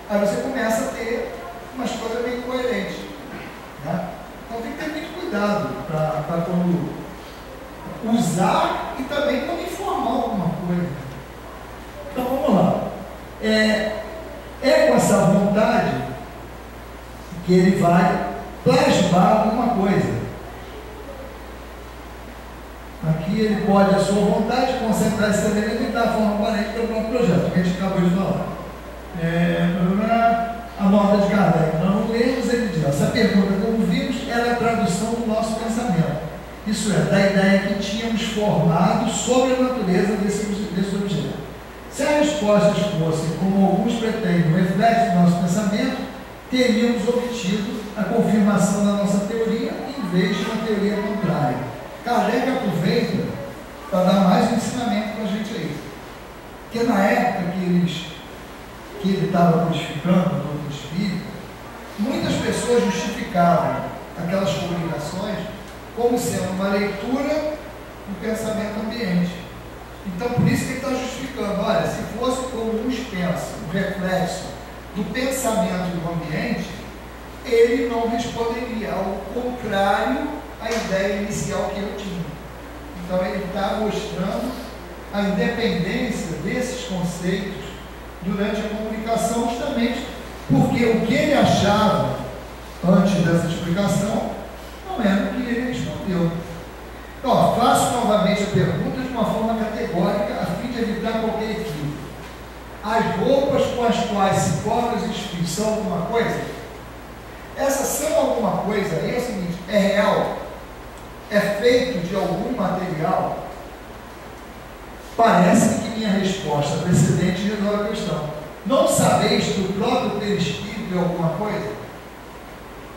Speaker 2: Aí você começa a ter umas coisas meio coerentes. Né? Então tem que ter muito cuidado para quando usar e também quando informar alguma coisa. Então vamos lá. É com essa vontade que ele vai plasmar alguma coisa. Aqui ele pode, à sua vontade, concentrar esse elemento e dar a forma aparente para o próprio projeto, que a gente acabou de falar. A nota de Kardec, nós não lemos, ele diz, essa pergunta, como vimos, era a tradução do nosso pensamento. Isso é, da ideia que tínhamos formado sobre a natureza desse objeto. Se as respostas fossem, como alguns pretendem, um reflexo do nosso pensamento, teríamos obtido a confirmação da nossa teoria em vez de uma teoria contrária. Kardec aproveita para dar mais um ensinamento para a gente aí. Porque na época que ele estava codificando o doutrina espírita, muitas pessoas justificavam aquelas publicações como sendo uma leitura do pensamento ambiente. Então, por isso que ele está justificando, olha, se fosse como uns pensam, um reflexo do pensamento do ambiente, ele não responderia, ao contrário à ideia inicial que eu tinha. Então, ele está mostrando a independência desses conceitos durante a comunicação, justamente porque o que ele achava antes dessa explicação não era o que ele respondeu. Então, faço novamente a pergunta de uma forma categórica, a fim de evitar qualquer equívoco. As roupas com as quais se cobrem os espíritos são alguma coisa? Essas são alguma coisa aí, é o seguinte, é real? É feito de algum material? Parece que minha resposta precedente resolve a questão. Não sabeis que o próprio perispírito é alguma coisa?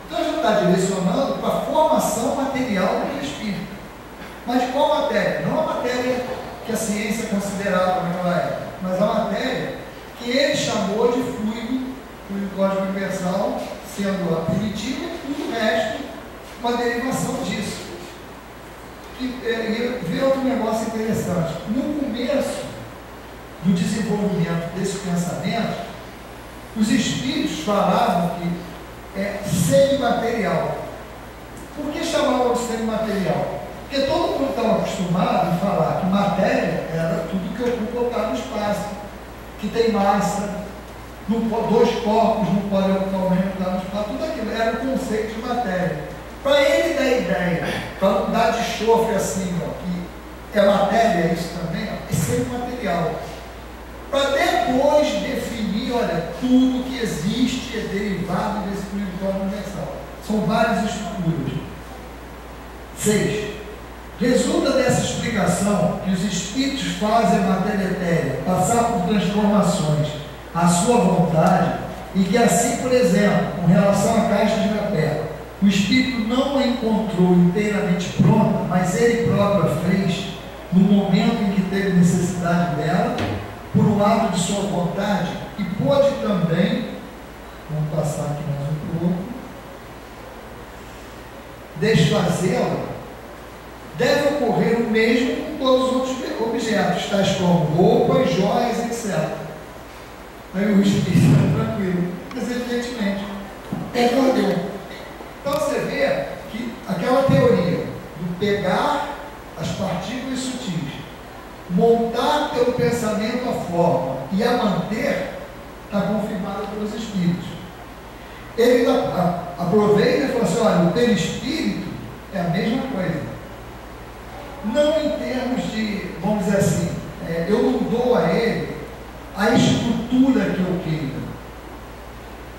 Speaker 2: Então já está direcionando para a formação material do perispírito. Mas de qual matéria? Não a matéria que a ciência considerava naquela época, mas a matéria que ele chamou de fluido cósmico universal, sendo a primitiva e tudo o resto uma derivação disso. E vê outro negócio interessante. No começo do desenvolvimento desse pensamento, os espíritos falavam que é semimaterial. Por que chamavam de semimaterial? Porque todo mundo estava acostumado a falar que matéria era tudo que ocupa o lugar no espaço, que tem massa, dois corpos não podem ocupar o mesmo lugar no espaço, tudo aquilo era o conceito de matéria. Para ele dar ideia, para não dar de chofre assim, ó, que é matéria, isso também, ó, é semimaterial. Para depois definir, olha, tudo que existe é derivado desse fluido universal. São várias estruturas. 6. Resulta dessa explicação que os espíritos fazem a matéria etérea passar por transformações à sua vontade e que assim, por exemplo, com relação à caixa de rapé, o espírito não a encontrou inteiramente pronta, mas ele próprio a fez no momento em que teve necessidade dela, por um ato de sua vontade, e pôde também, vamos passar aqui mais um pouco, desfazê-la. Deve ocorrer o mesmo com todos os outros objetos, tais como roupas, joias, etc. Aí o espírito está tranquilo, mas evidentemente concordou. Então você vê que aquela teoria do pegar as partículas sutis, montar pelo pensamento a forma e a manter, está confirmada pelos espíritos. Ele aproveita e fala assim, olha, o perispírito é a mesma coisa. Não em termos de, vamos dizer assim, eu não dou a ele a estrutura que eu queira.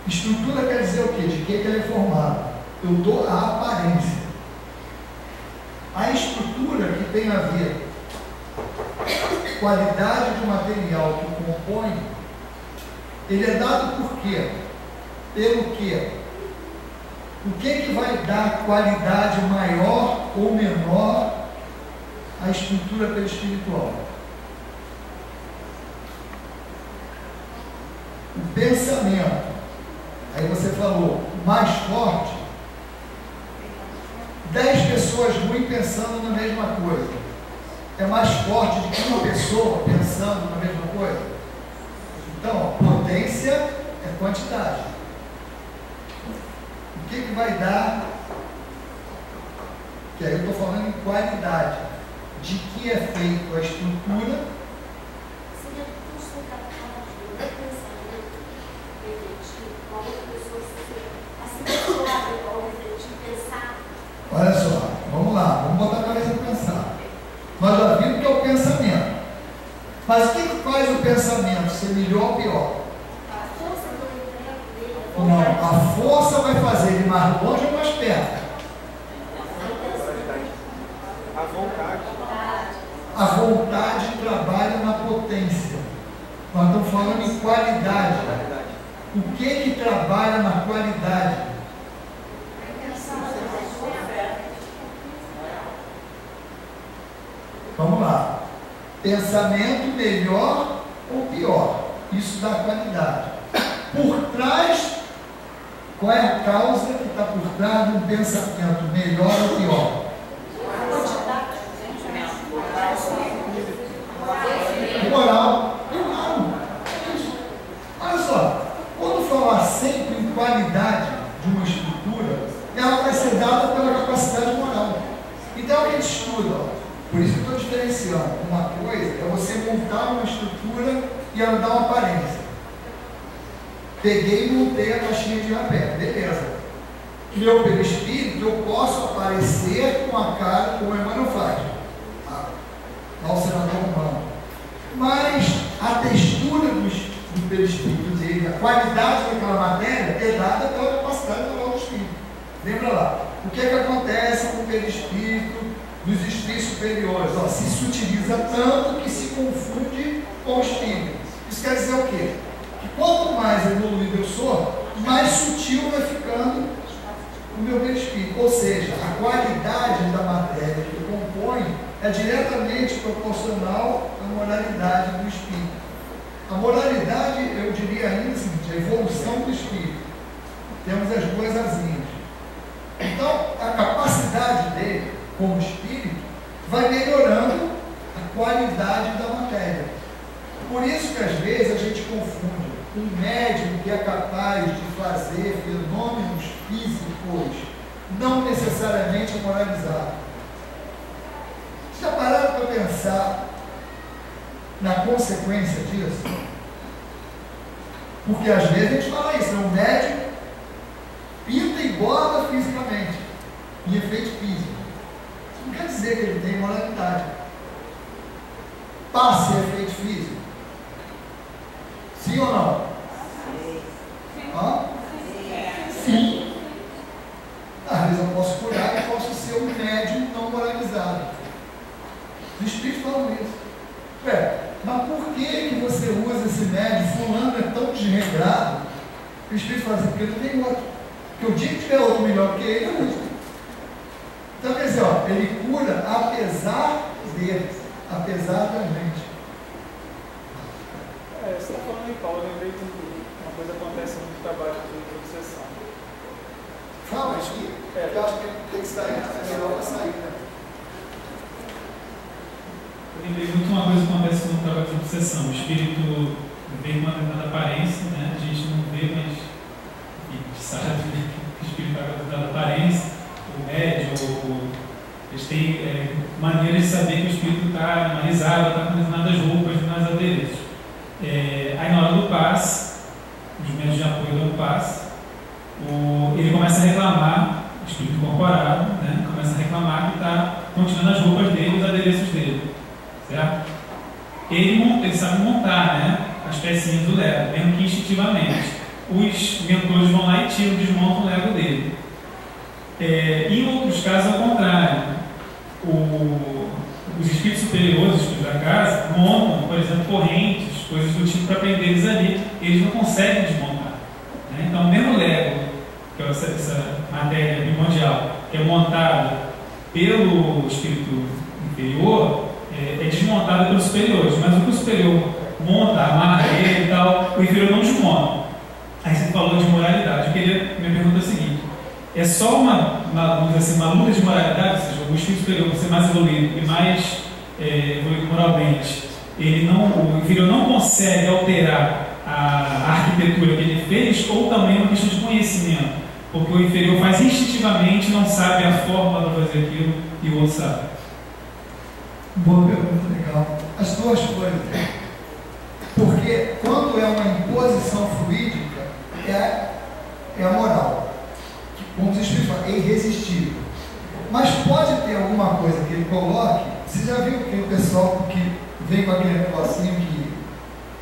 Speaker 2: Estrutura quer dizer o quê? De que ele é formado? Eu dou a aparência. A estrutura que tem a ver com a qualidade do material que o compõe, ele é dado por quê? Pelo quê? O que vai dar qualidade maior ou menor à estrutura perispiritual? O pensamento. Aí você falou, mais forte, 10 pessoas ruins pensando na mesma coisa. É mais forte do que uma pessoa pensando na mesma coisa? Então, potência é quantidade. O que vai dar? Que aí eu estou falando em qualidade. De que é feito a estrutura?
Speaker 4: Seria custo capaz de pensamento refletido, uma outra pessoa se assimilar ao refletido
Speaker 2: Olha só, vamos lá, vamos botar a cabeça para pensar. Nós já vimos que é o pensamento. Mas o que faz o pensamento ser melhor ou pior?
Speaker 4: A força do emprego dele,
Speaker 2: Não, a força vai fazer ele mais longe ou mais perto.
Speaker 3: A vontade.
Speaker 2: A vontade trabalha na potência. Nós estamos falando em qualidade. O que trabalha na qualidade? Vamos lá. Pensamento melhor ou pior? Isso dá qualidade. Por trás, qual é a causa que está por trás de um pensamento melhor ou pior? Moral. Olha só, quando falar sempre em qualidade de uma estrutura, ela vai ser dada pela capacidade moral. Então a gente estuda, ó. Por isso que eu estou diferenciando. Uma coisa é você montar uma estrutura e ela dar uma aparência. Peguei e montei a caixinha de rapé, beleza. Meu perispírito, eu posso aparecer com a cara como o Emmanuel faz. Ao senador humano. Mas a textura do perispírito dele, a qualidade daquela matéria é dada pela capacidade moral do espírito. Lembra lá? O que acontece com o perispírito dos espíritos superiores? Ó, se utiliza tanto que se confunde com o espírito. Isso quer dizer o quê? Que quanto mais evoluído eu sou, mais sutil vai ficando o meu perispírito. Ou seja, a qualidade da matéria que compõe é diretamente proporcional à moralidade do espírito. A moralidade, eu diria ainda o seguinte, a evolução do espírito. Temos as duas asinhas. Então, a capacidade dele, como espírito, vai melhorando a qualidade da matéria. Por isso que às vezes a gente confunde um médium que é capaz de fazer fenômenos físicos, não necessariamente moralizados. Já pararam para pensar na consequência disso? Porque às vezes a gente fala isso, o médium pinta e borda fisicamente, em efeito físico. Isso não quer dizer que ele tem moralidade. Passe efeito físico. Sim ou não? Hã? Sim. Às vezes eu posso curar e posso ser um médium não moralizado. Os espíritos falam isso. Mas por que você usa esse médium? Fulano é tão desregrado. O espírito fala assim, porque não tem outro. Porque o dia que tiver outro melhor que ele, eu uso. Então quer dizer, ó, ele cura apesar deles, apesar da gente.
Speaker 3: Você está falando em Paulo, eu lembrei que uma coisa acontece no trabalho de obsessão.
Speaker 2: Fala, acho que eu acho que tem que sair, é melhor para sair, né?
Speaker 5: Eu lembrei muito uma coisa que acontece no trabalho de obsessão. O espírito vem com uma determinada aparência, né? A gente não vê, mas sabe que o espírito vai com uma determinada aparência, o médium, eles têm maneiras de saber que o espírito está analisado, está com determinadas roupas, determinados adereços. Aí na hora do passe, os médios de apoio do passe, ele começa a reclamar, o espírito incorporado, né? Começa a reclamar que está continuando as roupas dele, os adereços dele. Certo? Ele sabe montar, né, as pecinhas do Lego, mesmo que instintivamente. Os mentores vão lá e desmontam o Lego dele. Em outros casos, ao contrário. Os espíritos superiores, os espíritos da casa, montam, por exemplo, correntes, coisas do tipo para prender eles ali. Eles não conseguem desmontar. Né? Então, mesmo o Lego, que é essa matéria primordial, que é montada pelo espírito inferior, é desmontada pelos superiores, mas o que o superior monta, amarra ele e tal, o inferior não desmonta. Aí você falou de moralidade. Minha pergunta é a seguinte: é só uma luta de moralidade, ou seja, o espírito superior, por ser mais evoluído e mais evoluído moralmente, o inferior não consegue alterar a arquitetura que ele fez, ou também é uma questão de conhecimento? Porque o inferior faz instintivamente, não sabe a forma para fazer aquilo e o outro sabe.
Speaker 2: Boa pergunta, legal. As duas coisas. Porque quando é uma imposição fluídica, é a moral. Como os espíritos falam, é irresistível. Mas pode ter alguma coisa que ele coloque. Você já viu que o pessoal que vem com aquele negocinho que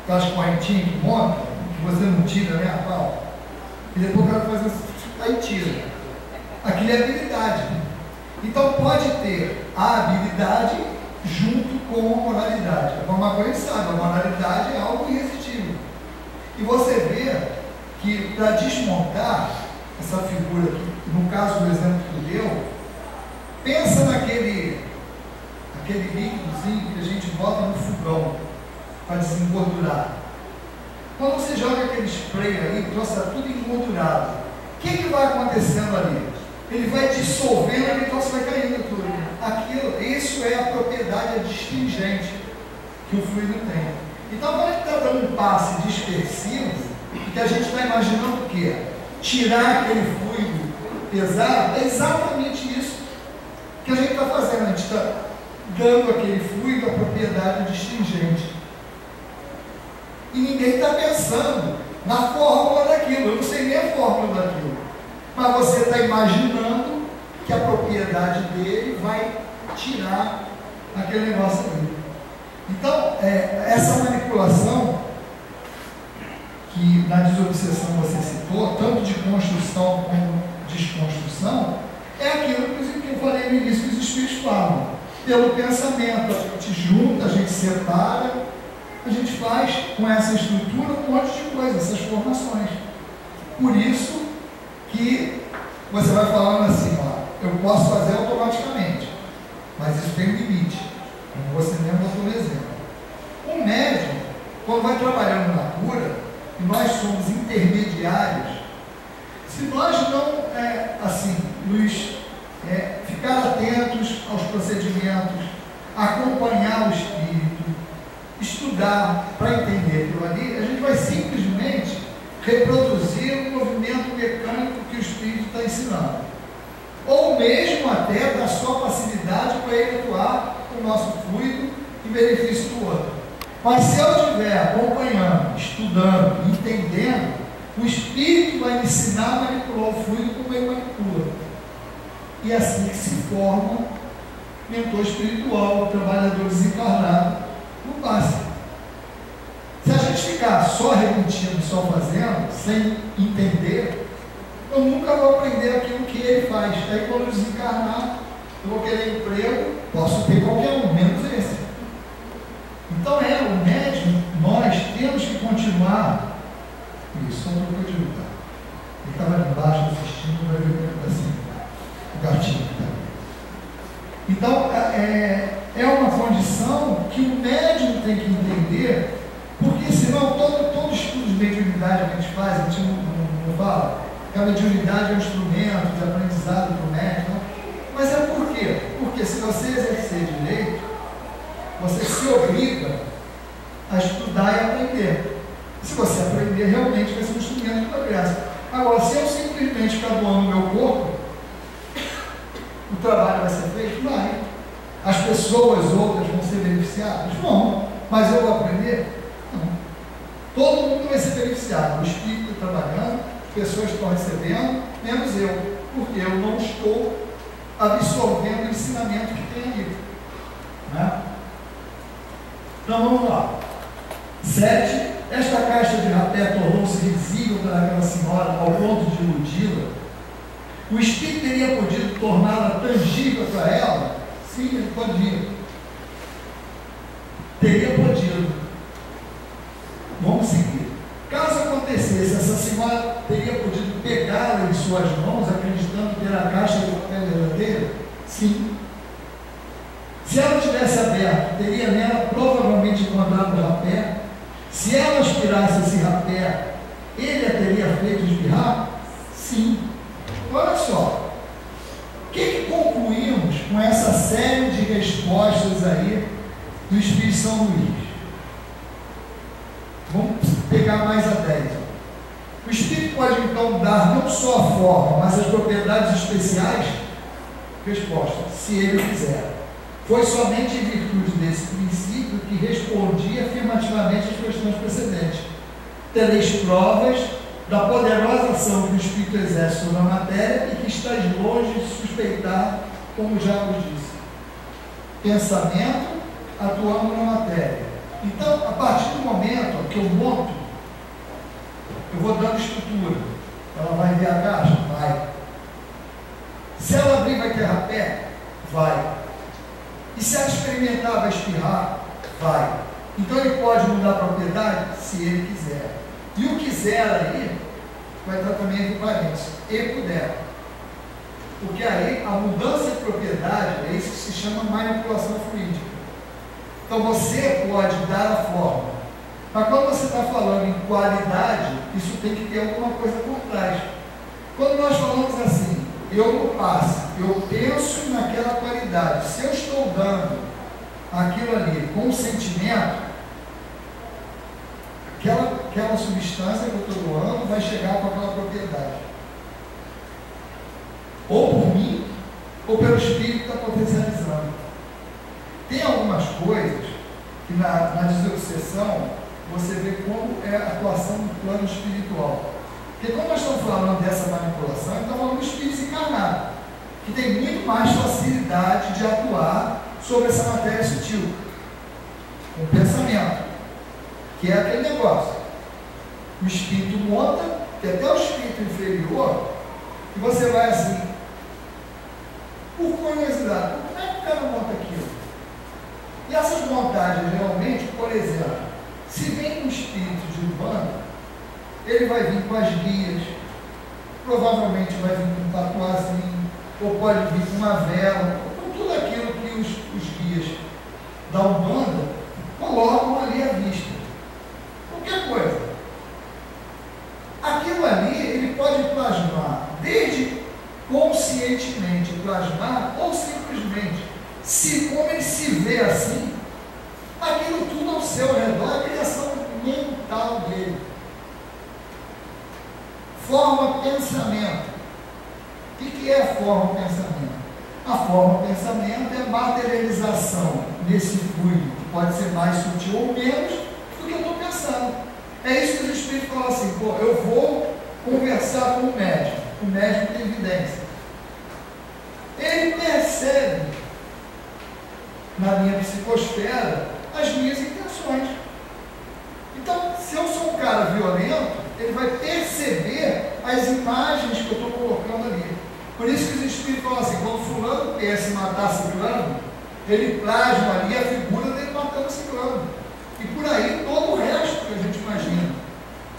Speaker 2: faz correntinho, que monta, que você não tira, né, a pau? E depois o cara faz assim, aí tira. Aquilo é habilidade. Então pode ter a habilidade junto com a moralidade. Como a coisa sabe, a moralidade é algo irresistível. E você vê que para desmontar essa figura aqui, no caso do exemplo que deu, pensa naquele líquidozinho que a gente bota no fogão para desengordurar. Quando você joga aquele spray aí, troça tudo engordurado, o que vai acontecendo ali? Ele vai dissolvendo, aquele troço vai caindo tudo. Isso é a propriedade adstringente que o fluido tem. Então, quando a gente está dando um passe dispersivo, que a gente está imaginando o quê? Tirar aquele fluido pesado, é exatamente isso que a gente está fazendo. A gente está dando aquele fluido a propriedade adstringente. E ninguém está pensando na fórmula daquilo. Eu não sei nem a fórmula daquilo. Mas você está imaginando que a propriedade dele vai tirar aquele negócio ali. Então, essa manipulação que na desobsessão você citou, tanto de construção como desconstrução, é aquilo que eu falei no início que os espíritos falam. Pelo pensamento, a gente junta, a gente separa, a gente faz com essa estrutura um monte de coisa, essas formações. Por isso que você vai falando assim, ó, eu posso fazer automaticamente, mas isso tem um limite, como você mesmo botou no exemplo. Um médium, quando vai trabalhando na cura, e nós somos intermediários, se nós não, ficar atentos aos procedimentos, acompanhar o espírito, estudar para entender aquilo ali, a gente vai simplesmente reproduzir o movimento mecânico que o espírito está ensinando. Ou mesmo até da sua facilidade para ele atuar com o nosso fluido em benefício do outro. Mas se eu estiver acompanhando, estudando, entendendo, o espírito vai me ensinar a manipular o fluido como ele manipula. E é assim que se forma mentor espiritual, trabalhador desencarnado no passe. Se a gente ficar só repetindo, só fazendo, sem entender, eu nunca vou aprender aquilo que ele faz. Aí quando eu desencarnar, eu vou querer emprego, posso ter qualquer um, menos esse. Então o médium, nós temos que continuar. Isso, só trocou de lugar. Ele estava ali embaixo assistindo, vai ver assim, o gatinho que está ali. Então, é uma condição que o médium tem que entender, porque senão todo estudo de mediunidade que a gente faz, a gente não fala, que a mediunidade é um instrumento de aprendizado para o médium, mas é por quê? Porque se você exercer direito, você se obriga a estudar e aprender. Se você aprender, realmente vai ser um instrumento de progresso. Agora, se eu simplesmente ficar doando meu corpo, o trabalho vai ser feito? Vai. As pessoas outras vão ser beneficiadas? Vão. Mas eu vou aprender? Não. Todo mundo vai ser beneficiado. O espírito está trabalhando, as pessoas estão recebendo, menos eu. Porque eu não estou absorvendo o ensinamento que tem ali. Né? Então vamos lá. 7. Esta caixa de rapé tornou-se visível para aquela senhora ao ponto de iludi-la. O espírito teria podido torná-la tangível para ela? Sim, ele podia. Teria podido. Vamos seguir. Caso acontecesse, essa senhora teria podido pegá-la em suas mãos, acreditando ter a caixa de papel verdadeira? Sim. Se ela tivesse aberto, teria nela provavelmente encontrado o rapé. Se ela aspirasse esse rapé, ele a teria feito espirrar? Sim. Olha só, o que concluímos com essa série de respostas aí do Espírito São Luís? Vamos pegar mais a 10. O Espírito pode então dar não só a forma, mas as propriedades especiais? Resposta: se ele quiser. Foi somente em virtude desse princípio que respondi afirmativamente às questões precedentes. Tereis provas da poderosa ação que o Espírito exerce sobre a matéria e que estás longe de suspeitar como já vos disse, pensamento atuando na matéria. Então, a partir do momento que eu monto, eu vou dando estrutura. Ela vai ver a caixa? Vai. Se ela abrir, vai terrar pé? Vai. E se ela experimentar, vai espirrar? Vai. Então ele pode mudar a propriedade se ele quiser. E o quiser aí vai estar também entre parênteses, e puder. Porque aí a mudança de propriedade é isso que se chama manipulação fluídica. Então você pode dar a forma. Mas quando você está falando em qualidade, isso tem que ter alguma coisa por trás. Quando nós falamos assim, eu no passe, eu penso naquela qualidade. Se eu estou dando aquilo ali com sentimento, aquela substância que eu estou doando vai chegar com aquela propriedade. Ou por mim, ou pelo espírito que está potencializando. Tem algumas coisas que na desobsessão você vê como é a atuação no plano espiritual. Porque quando nós estamos falando dessa manipulação, estamos falando do espírito encarnado, que tem muito mais facilidade de atuar sobre essa matéria sutil, com o pensamento, que é aquele negócio. O espírito monta, que até o espírito inferior, e você vai assim, por curiosidade, como é que o cara monta aquilo? E essas montagens, realmente, por exemplo, se vem um espírito de Umbanda, ele vai vir com as guias, provavelmente vai vir com um tatuazinho, ou pode vir com uma vela, com tudo aquilo que os guias da Umbanda colocam ali à vista. Qualquer coisa. Aquilo ali, ele pode plasmar, desde conscientemente plasmar, ou simplesmente, como ele se vê assim, aquilo tudo ao seu redor é criação mental dele. Forma pensamento. O que é forma pensamento? A forma pensamento é a materialização nesse fluido, que pode ser mais sutil ou menos do que eu estou pensando. É isso que os espíritos falam assim, pô, eu vou conversar com o médico tem evidência. Ele percebe na minha psicosfera as minhas intenções. Então, se eu sou um cara violento, ele vai perceber as imagens que eu estou colocando ali. Por isso que os espíritos falam assim, quando fulano pensa em matar ciclano, ele plasma ali a figura dele matando ciclano. E por aí todo o resto que a gente imagina.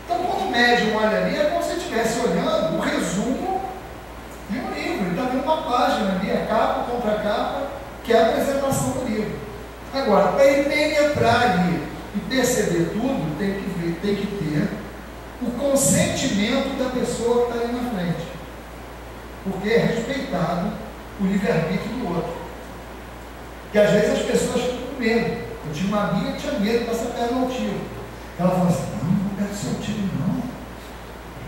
Speaker 2: Então, quando o médium olha ali, é como se estivesse olhando o resumo de um livro. Ele está vendo uma página ali, a capa contra a capa, que é a apresentação do livro. Agora, para ele penetrar ali e perceber tudo, tem que ter o consentimento da pessoa que está ali na frente. Porque é respeitado o livre-arbítrio do outro. Que às vezes as pessoas ficam com medo. Eu tinha uma amiga que tinha medo de passar perto do tio. Ela falou assim, não pega o seu tio não.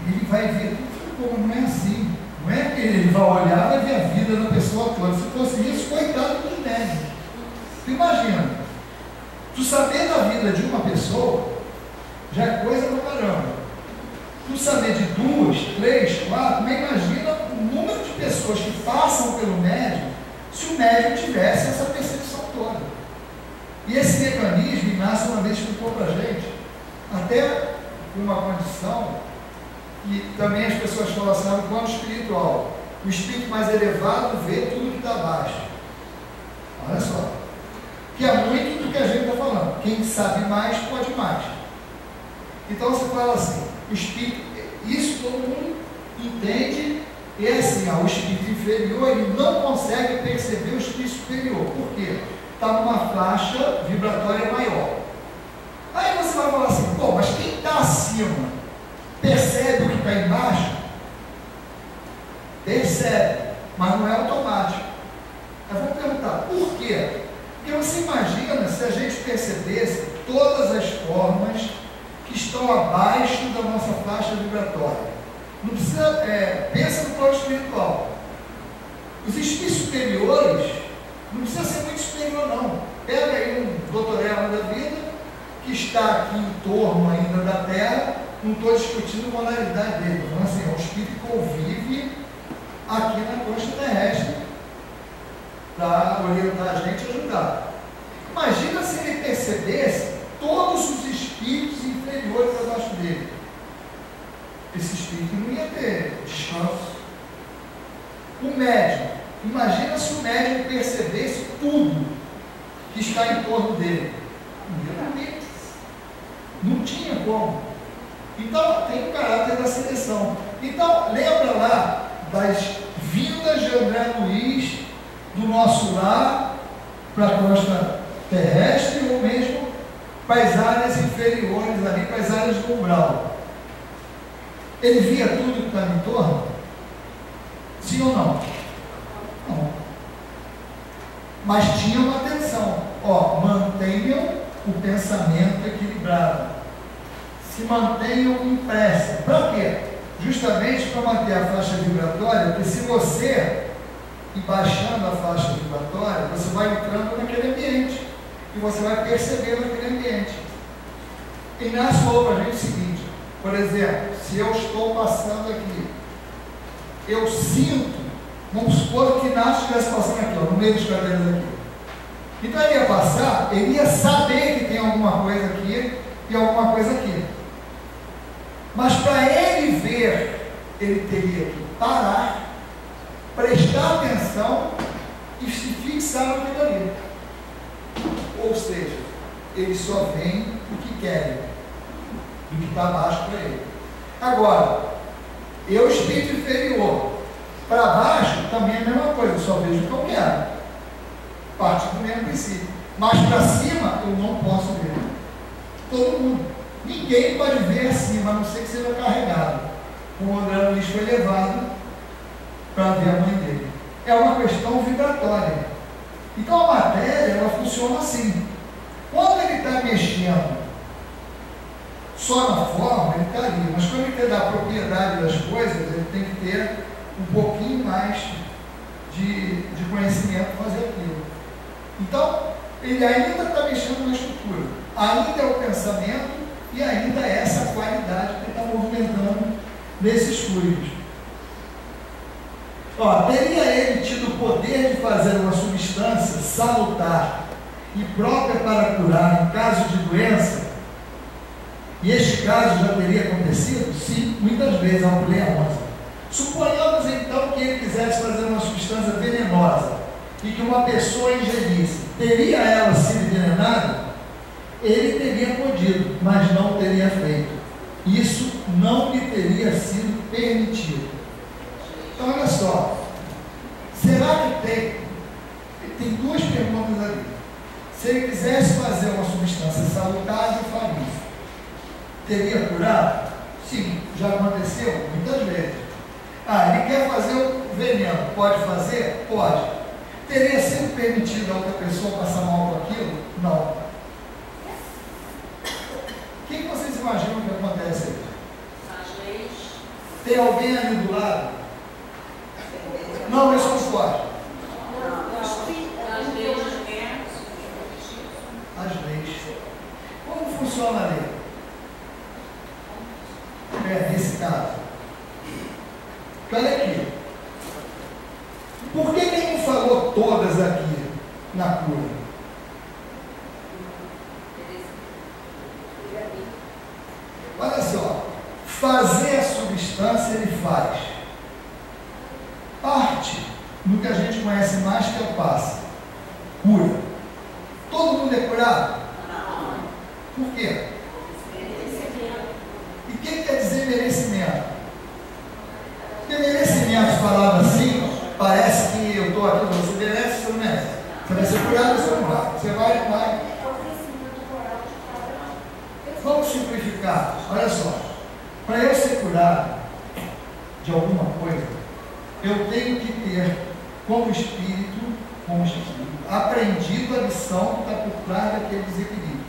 Speaker 2: Ele vai ver tudo como não é assim. Não é que ele vai olhar e vai ver a vida da pessoa toda. Se fosse isso, coitado dos médicos. Tu imagina, tu saber da vida de uma pessoa já é coisa pra caramba. Tu saber de 2, 3, 4, mas imagina o número de pessoas que passam pelo médium se o médium tivesse essa percepção toda. E esse mecanismo, Inácio uma vez explicou para a gente, até uma condição, e também as pessoas falam assim, no plano espiritual, o espírito mais elevado vê tudo que está abaixo. Olha só. Que é muito do que a gente está falando. Quem sabe mais, pode mais. Então você fala assim, o espírito, isso todo mundo entende, e é assim, o espírito inferior, ele não consegue perceber o espírito superior. Por quê? Está numa faixa vibratória maior. Aí você vai falar assim, pô, mas quem está acima percebe o que está embaixo? Percebe, mas não é automático. Eu vou perguntar, por quê? Porque você imagina se a gente percebesse todas as formas que estão abaixo da nossa faixa vibratória. Não precisa, pensa no plano espiritual. Os espíritos superiores, não precisa ser muito superior não. Pega aí um doutorela da vida, que está aqui em torno ainda da Terra, não estou discutindo a modalidade dele, estou falando assim, é um espírito que convive aqui na costa terrestre, para orientar a gente e ajudar. Imagina se ele percebesse todos os espíritos inferiores abaixo dele. Esse espírito não ia ter descanso. O médium, imagina se o médium percebesse tudo que está em torno dele. Não tinha como. Então, tem o caráter da seleção. Então, lembra lá das vindas de André Luiz do nosso lar para a costa terrestre, ou mesmo para as áreas inferiores ali, para as áreas do umbral. Ele via tudo que estava em torno? Sim ou não? Não. Mas tinha uma atenção. Ó, mantenham o pensamento equilibrado. Se mantenham em prece. Para quê? Justamente para manter a faixa vibratória, porque se você ir baixando a faixa vibratória, você vai entrando naquele ambiente e você vai percebendo aquele ambiente. Inácio falou para a gente o seguinte: por exemplo, se eu estou passando aqui, eu sinto, vamos supor que Inácio estivesse passando aqui, ó, no meio dos cadeiras aqui. Então ele ia passar, ele ia saber que tem alguma coisa aqui e alguma coisa aqui. Mas para ele ver, ele teria que parar, prestar atenção e se fixar naquilo ali. Ou seja, eles só veem o que querem, o que está abaixo para ele. Agora, eu, espírito inferior, para baixo também é a mesma coisa, eu só vejo o que eu quero. Parte do mesmo princípio. Mas para cima eu não posso ver. Todo mundo. Ninguém pode ver acima, a não ser que seja carregado. O André Luiz foi levado para ver a mãe dele. É uma questão vibratória. Então a matéria, ela funciona assim. Quando ele está mexendo só na forma, ele está ali. Mas quando ele quer dar a propriedade das coisas, ele tem que ter um pouquinho mais de conhecimento para fazer aquilo. Então, ele ainda está mexendo na estrutura. Ainda é o pensamento e ainda é essa qualidade que ele está movimentando nesses fluidos. Ó, teria ele tido o poder de fazer uma substância salutar e própria para curar em caso de doença? E este caso já teria acontecido? Sim, muitas vezes, ao pulei a 11. Suponhamos então que ele quisesse fazer uma substância venenosa e que uma pessoa ingerisse. Teria ela sido envenenada? Ele teria podido, mas não teria feito. Isso não lhe teria sido permitido. Então, olha só. Será que tem duas perguntas ali. Se ele quisesse fazer uma substância salutar, ele faria. Teria curado? Sim, já aconteceu muitas vezes. Ah, ele quer fazer o veneno. Pode fazer? Pode. Teria sido permitido a outra pessoa passar mal com aquilo? Não. O que vocês imaginam que acontece aí?
Speaker 6: As leis.
Speaker 2: Tem alguém ali do lado? Não, isso não pode.
Speaker 6: As leis de guerra.
Speaker 2: As leis. Como funciona a lei? Nesse caso. Olha aqui. Por que ele não falou todas aqui na cura? Olha só, fazer a substância ele faz. Parte do que a gente conhece mais, que é o passe. Cura. Todo mundo é curado?
Speaker 6: Não.
Speaker 2: Por quê? E o que quer dizer merecimento? Porque merecimento, falado assim, parece que eu estou aqui, você merece, você não merece. Você vai ser curado, você não vai. Você vai. Vamos simplificar. Olha só. Para eu ser curado de alguma coisa, eu tenho que ter, como espírito, aprendido a lição que está por trás daquele desequilíbrio.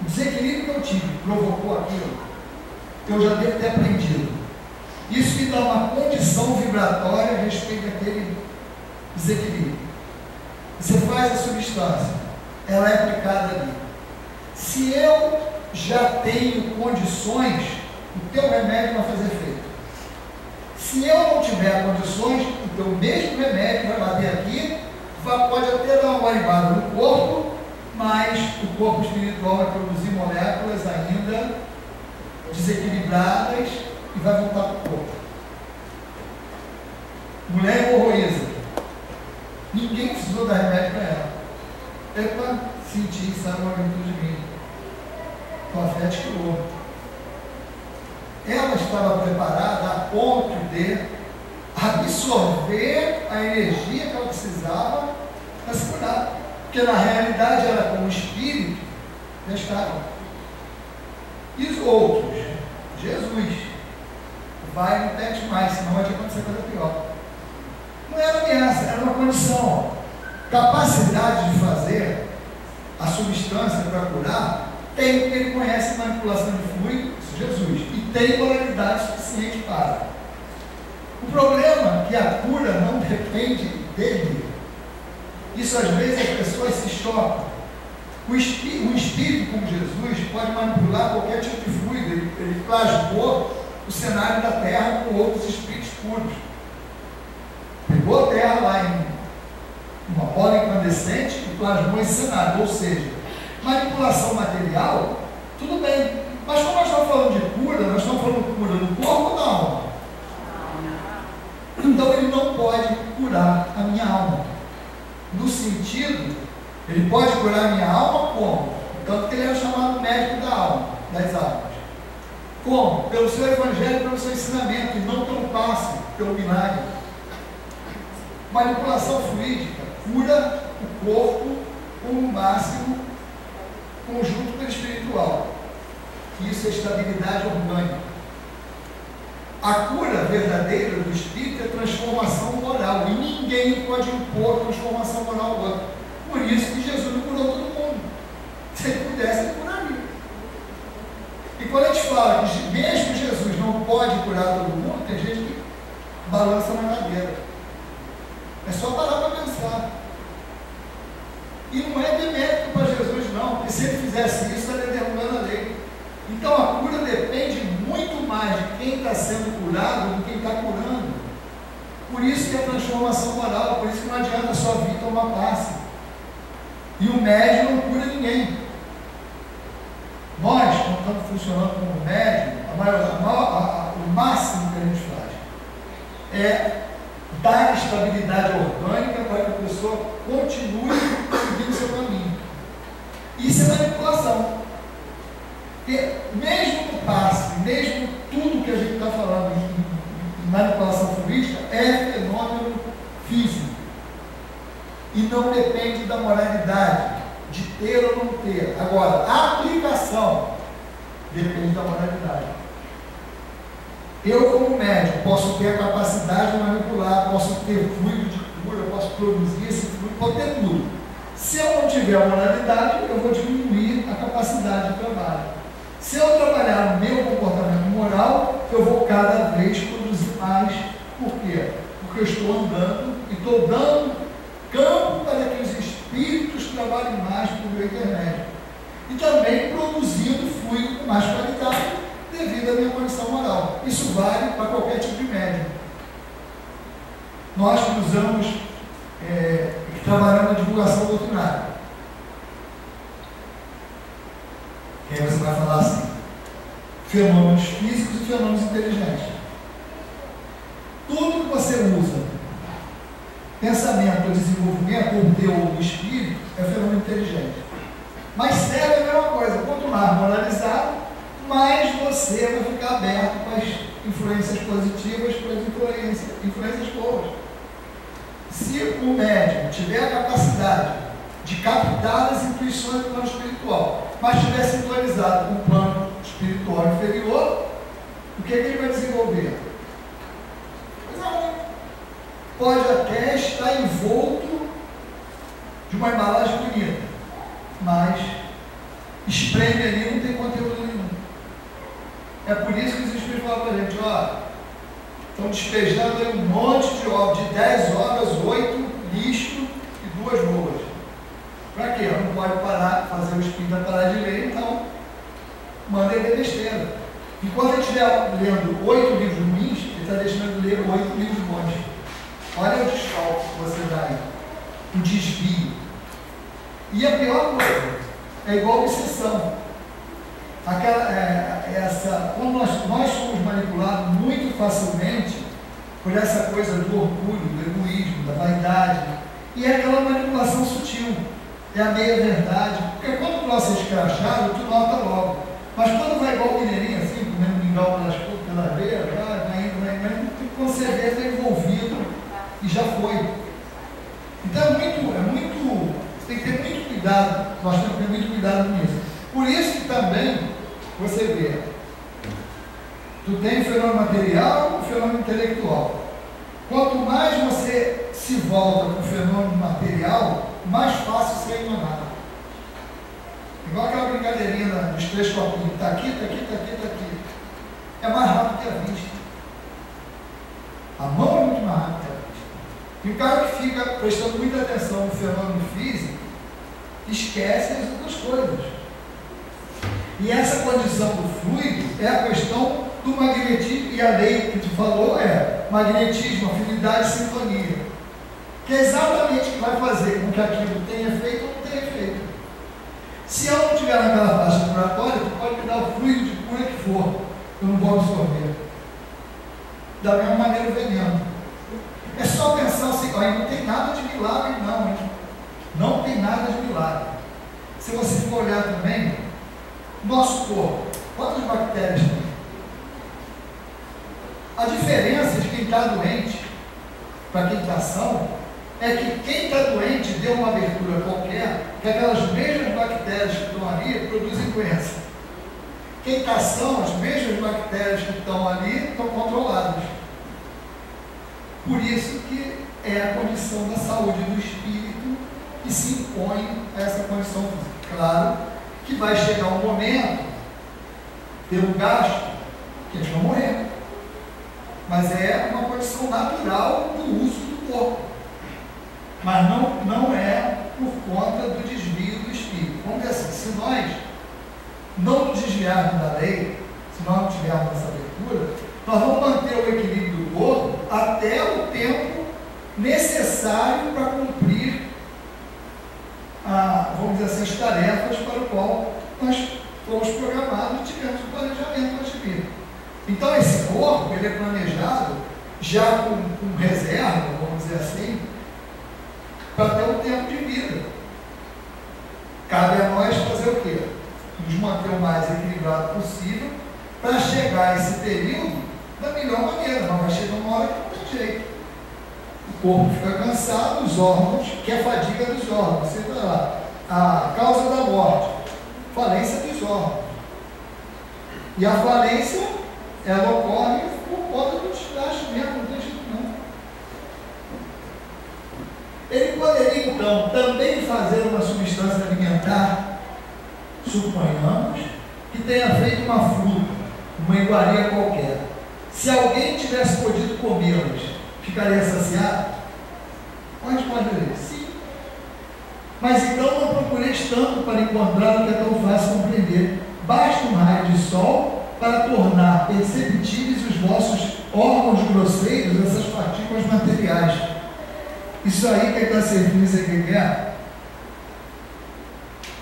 Speaker 2: O desequilíbrio que eu tive, provocou aquilo, eu já devo ter aprendido. Isso me dá uma condição vibratória a respeito daquele desequilíbrio. Você faz a substância, ela é aplicada ali. Se eu já tenho condições, o teu remédio vai fazer efeito. Se eu não tiver condições, o teu mesmo remédio vai bater aqui pode até dar uma guaribada no corpo, mas o corpo espiritual vai produzir moléculas ainda desequilibradas e vai voltar para o corpo. Mulher hemorroísa. Ninguém precisou dar remédio para ela. Epa, senti, sabe uma aventura de mim. Com a fé te curou. Ela estava preparada a ponto de absorver a energia que ela precisava para se curar. Porque na realidade ela, como espírito, já estava. E os outros? Jesus. Vai, não tente mais, senão vai te acontecer coisa pior. Não era ameaça, era uma condição. Capacidade de fazer a substância para curar, tem, porque ele conhece manipulação de fluido, Jesus, e tem moralidade suficiente para. O problema é que a cura não depende dele. Isso às vezes as pessoas se chocam. O espírito como Jesus pode manipular qualquer tipo de fluido. Ele plasmou o cenário da Terra com outros espíritos puros. Pegou a Terra lá em uma bola incandescente e plasmou esse cenário. Ou seja, manipulação material, tudo bem. Mas quando nós estamos falando de cura, nós estamos falando de cura do corpo ou da alma? Então ele não pode curar a minha alma. No sentido, ele pode curar a minha alma como? Tanto que ele é chamado médico da alma, das almas. Como? Pelo seu evangelho, pelo seu ensinamento, e não pelo passe, pelo milagre. Manipulação fluídica cura o corpo com o máximo conjunto perispiritual. Isso é estabilidade orgânica. A cura verdadeira do espírito é transformação moral. E ninguém pode impor transformação moral ao outro. Por isso que Jesus não curou todo mundo. Se ele pudesse, ele curaria. E quando a gente fala que mesmo Jesus não pode curar todo mundo, tem gente que balança na cadeira. É só parar para pensar. E não é demérito para Jesus, não, porque se ele fizesse isso, ele estaria derrubando a lei. Então a cura depende muito mais de quem está sendo curado do que quem está curando. Por isso que é transformação moral, por isso que não adianta só vir tomar passe. E o médium não cura ninguém. Nós, quando estamos funcionando como médium, o máximo que a gente faz é dar estabilidade orgânica para que a pessoa continue seguindo o seu caminho. Isso é manipulação. Porque mesmo no passe, mesmo tudo que a gente está falando em manipulação fluídica é fenômeno físico. E não depende da moralidade, de ter ou não ter. Agora, a aplicação depende da moralidade. Eu, como médico, posso ter a capacidade de manipular, posso ter fluido de cura, posso produzir esse fluido, posso ter tudo. Se eu não tiver a moralidade, eu vou diminuir a capacidade de trabalho. Se eu trabalhar no meu comportamento moral, eu vou cada vez produzir mais. Por quê? Porque eu estou andando e estou dando campo para que os espíritos trabalhem mais por meu intermédio. E também produzindo fluido com mais qualidade devido à minha condição moral. Isso vale para qualquer tipo de médium. Nós que usamos, que trabalhamos na divulgação doutrinária. E aí você vai falar assim, fenômenos físicos e fenômenos inteligentes. Tudo que você usa, pensamento ou desenvolvimento, ou Deus ou espírito, é fenômeno inteligente. Mas serve a mesma coisa, quanto mais moralizado, mais você vai ficar aberto para as influências positivas, para as influências boas. Se o médium tiver a capacidade de captar as intuições do plano espiritual, mas estiver sintonizado com o plano espiritual inferior, o que ele vai desenvolver? Coisa ruim. Pode até estar envolto de uma embalagem bonita, mas espreme ali, não tem conteúdo nenhum. É por isso que os espíritos falam para a gente, ó, estão despejando aí um monte de obras, de 10 obras, 8 lixo e 2 boas. Para quê? Não pode parar, fazer o espírito parar de ler, então manda ele ler besteira. Enquanto ele estiver lendo 8 livros ruins, ele está deixando de ler 8 livros bons. Olha o desfalque que você dá aí. o desvio. E a pior coisa é igual a obsessão. Quando nós somos manipulados muito facilmente por essa coisa do orgulho, do egoísmo, da vaidade, e é aquela manipulação sutil, é a meia-verdade, porque quando o troço é escrachado, tu nota logo. Mas quando vai igual o mineirinho, assim, comendo mingau pela veia, vai indo, quando você vê, está envolvido e já foi. Então tem que ter muito cuidado, nós temos que ter muito cuidado com isso. Por isso que também, você vê, tu tem o fenômeno material e o fenômeno intelectual. Quanto mais você se volta para o fenômeno material, mais fácil você é enganado. Igual aquela brincadeirinha dos 3 copinhos, está aqui, está aqui, está aqui, está aqui. É mais rápido que a vista. A mão é muito mais rápida que a vista. E o cara que fica prestando muita atenção no fenômeno físico, esquece as outras coisas. E essa condição do fluido é a questão do magnetismo, e a lei que tu falou é magnetismo, afinidade e sintonia, que é exatamente o que vai fazer com que aquilo tenha efeito ou não tenha efeito. Se eu não estiver naquela faixa vibratória, tu pode me dar o fluido de cura que for, eu não vou absorver. Da mesma maneira o veneno. É só pensar assim, ó, não tem nada de milagre não, hein? Não tem nada de milagre. Se você for olhar também, nosso corpo, quantas bactérias tem? A diferença de quem está doente para quem está são é que quem está doente deu uma abertura qualquer, que aquelas mesmas bactérias que estão ali produzem doença. Quem está são, as mesmas bactérias que estão ali estão controladas. Por isso que é a condição da saúde do espírito que se impõe a essa condição física. Claro que vai chegar um momento, pelo gasto, que eles vão morrer. Mas é uma condição natural do uso do corpo. Mas não é por conta do desvio do espírito. Vamos dizer assim, se nós não nos desviarmos da lei, se nós não tivermos essa abertura, nós vamos manter o equilíbrio do corpo até o tempo necessário para cumprir vamos dizer assim, as tarefas para o qual nós fomos programados e tivemos um planejamento para seguir. Então esse corpo, ele é planejado já com reserva, vamos dizer assim, para ter um tempo de vida. Cabe a nós fazer o quê? Nos manter o mais equilibrado possível para chegar a esse período da melhor maneira. Mas vai chegar uma hora que não tem jeito. O corpo fica cansado, os órgãos, que é a fadiga dos órgãos. Você vai lá, a causa da morte, falência dos órgãos. E a falência, ela ocorre por conta do desgaste mesmo, não tem jeito não. Ele poderia, então, também fazer uma substância alimentar, suponhamos, que tenha feito uma fruta, uma iguaria qualquer. Se alguém tivesse podido comê-las, ficaria saciado? Pode responder, sim. Mas então não procureis tanto para encontrar o que é tão fácil compreender. Basta um raio de sol para tornar perceptíveis os vossos órgãos grosseiros, essas partículas materiais. Isso aí que está servindo, isso aqui que é?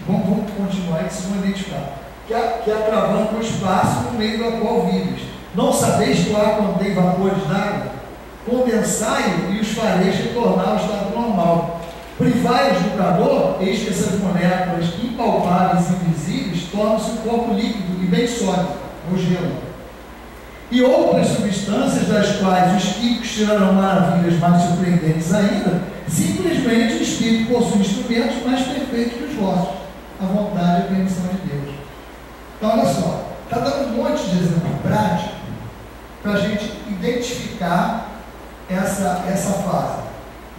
Speaker 2: Vamos continuar que vocês vão identificar. Que atravanca o espaço no meio do qual vives. Não sabeis que o ar contém vapores d'água? Condensai-o e os fareis retornar ao estado normal. Privai-os do calor, eis que essas moléculas impalpáveis e invisíveis tornam-se um corpo líquido e bem sólido, o gelo. E outras substâncias das quais os químicos tirarão maravilhas mais surpreendentes ainda, simplesmente o espírito possui instrumentos mais perfeitos que os vossos, a vontade e a permissão de Deus. Então, olha só, está dando um monte de exemplo prático para a gente identificar essa fase,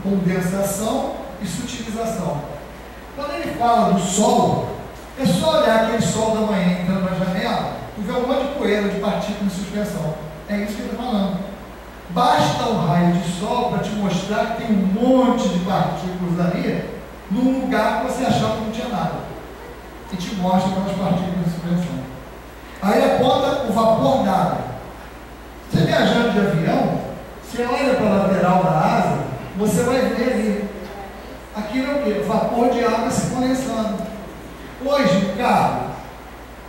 Speaker 2: condensação e sutilização. Quando ele fala do sol, é só olhar aquele sol da manhã entrando na janela e ver um monte de poeira, de partículas em suspensão. É isso que ele está falando. Basta um raio de sol para te mostrar que tem um monte de partículas ali num lugar que você achava que não tinha nada. E te mostra aquelas partículas em suspensão. Aí aponta o vapor d'água. Você viajando de avião, você olha para a lateral da asa, você vai ver ali quê? Vapor de água se condensando. Hoje o carro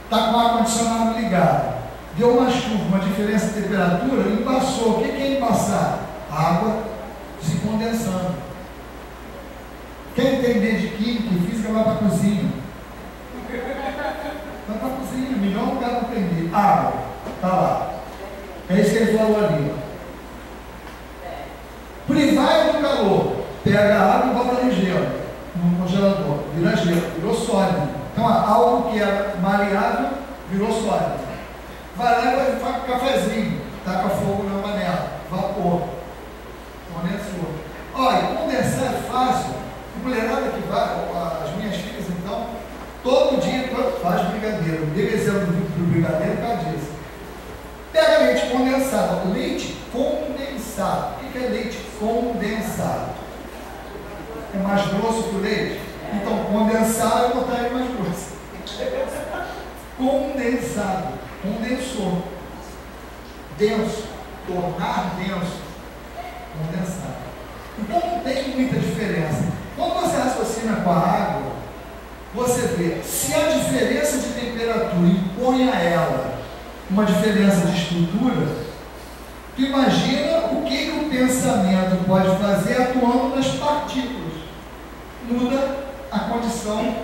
Speaker 2: está com o ar-condicionado ligado, deu uma chuva, uma diferença de temperatura, embaçou. O que é embaçar? Água se condensando. Quem entender de química e física vai para a cozinha. Vai para a cozinha, melhor lugar para aprender. Água, está lá. É isso que ele falou ali. Privar do calor. Pega a água e bota no gelo, no congelador. Vira gelo, virou sólido. Então, algo que era maleável virou sólido. Vai lá e faz cafezinho. Taca fogo na panela. Vapor. Condensou. Olha, condensar é fácil. A mulherada que vai, as minhas filhas, então, todo dia faz brigadeiro. Dei exemplo do brigadeiro por causa disso. Pega leite condensado. Leite condensado. O que é leite condensado? É mais grosso que o leite? Então, condensar é botar ele mais grosso. Condensado. Condensou. Denso. Tornar denso. Condensado. Então, não tem muita diferença. Quando você raciocina com a água, você vê, se a diferença de temperatura impõe a ela uma diferença de estrutura, tu imagina o que o pensamento pode fazer atuando nas partículas. Muda a condição,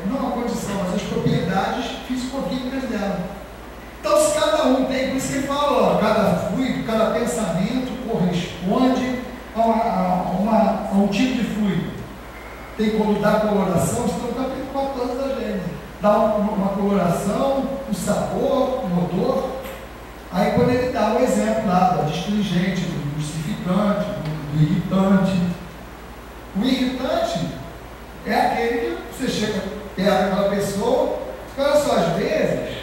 Speaker 2: não a condição, mas as propriedades físico-químicas dela. Então, se cada um tem, por isso que ele fala, ó, cada fluido, cada pensamento corresponde a um tipo de fluido. Tem como dar coloração, isso no capítulo 14 da Gênesis. Dá uma coloração, um sabor, um odor. Aí quando ele dá o exemplo lá do astringente, do lucificante, do irritante. O irritante é aquele que você chega perto daquela pessoa, olha só, às vezes,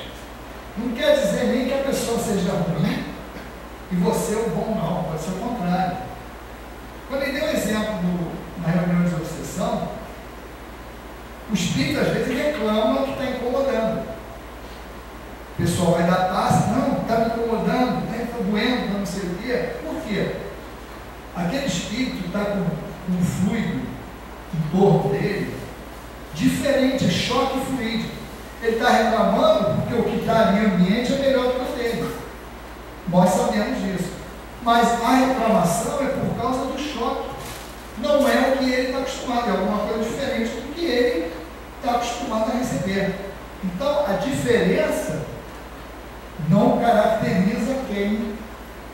Speaker 2: não quer dizer nem que a pessoa seja ruim e você o bom, não, pode ser o contrário. Quando ele deu o exemplo na reunião de obsessão, o espírito às vezes reclama que está incomodando. O pessoal vai dar passe, não, está me incomodando, está doendo, está não sei o quê. Por quê? Aquele espírito está com um fluido em torno dele diferente, é choque fluídico. Ele está reclamando porque o que está ali no ambiente é melhor do que o dele. Nós sabemos disso. Mas a reclamação é por causa do choque. Não é o que ele está acostumado, é alguma coisa diferente do que ele está acostumado a receber. Então, a diferença não caracteriza quem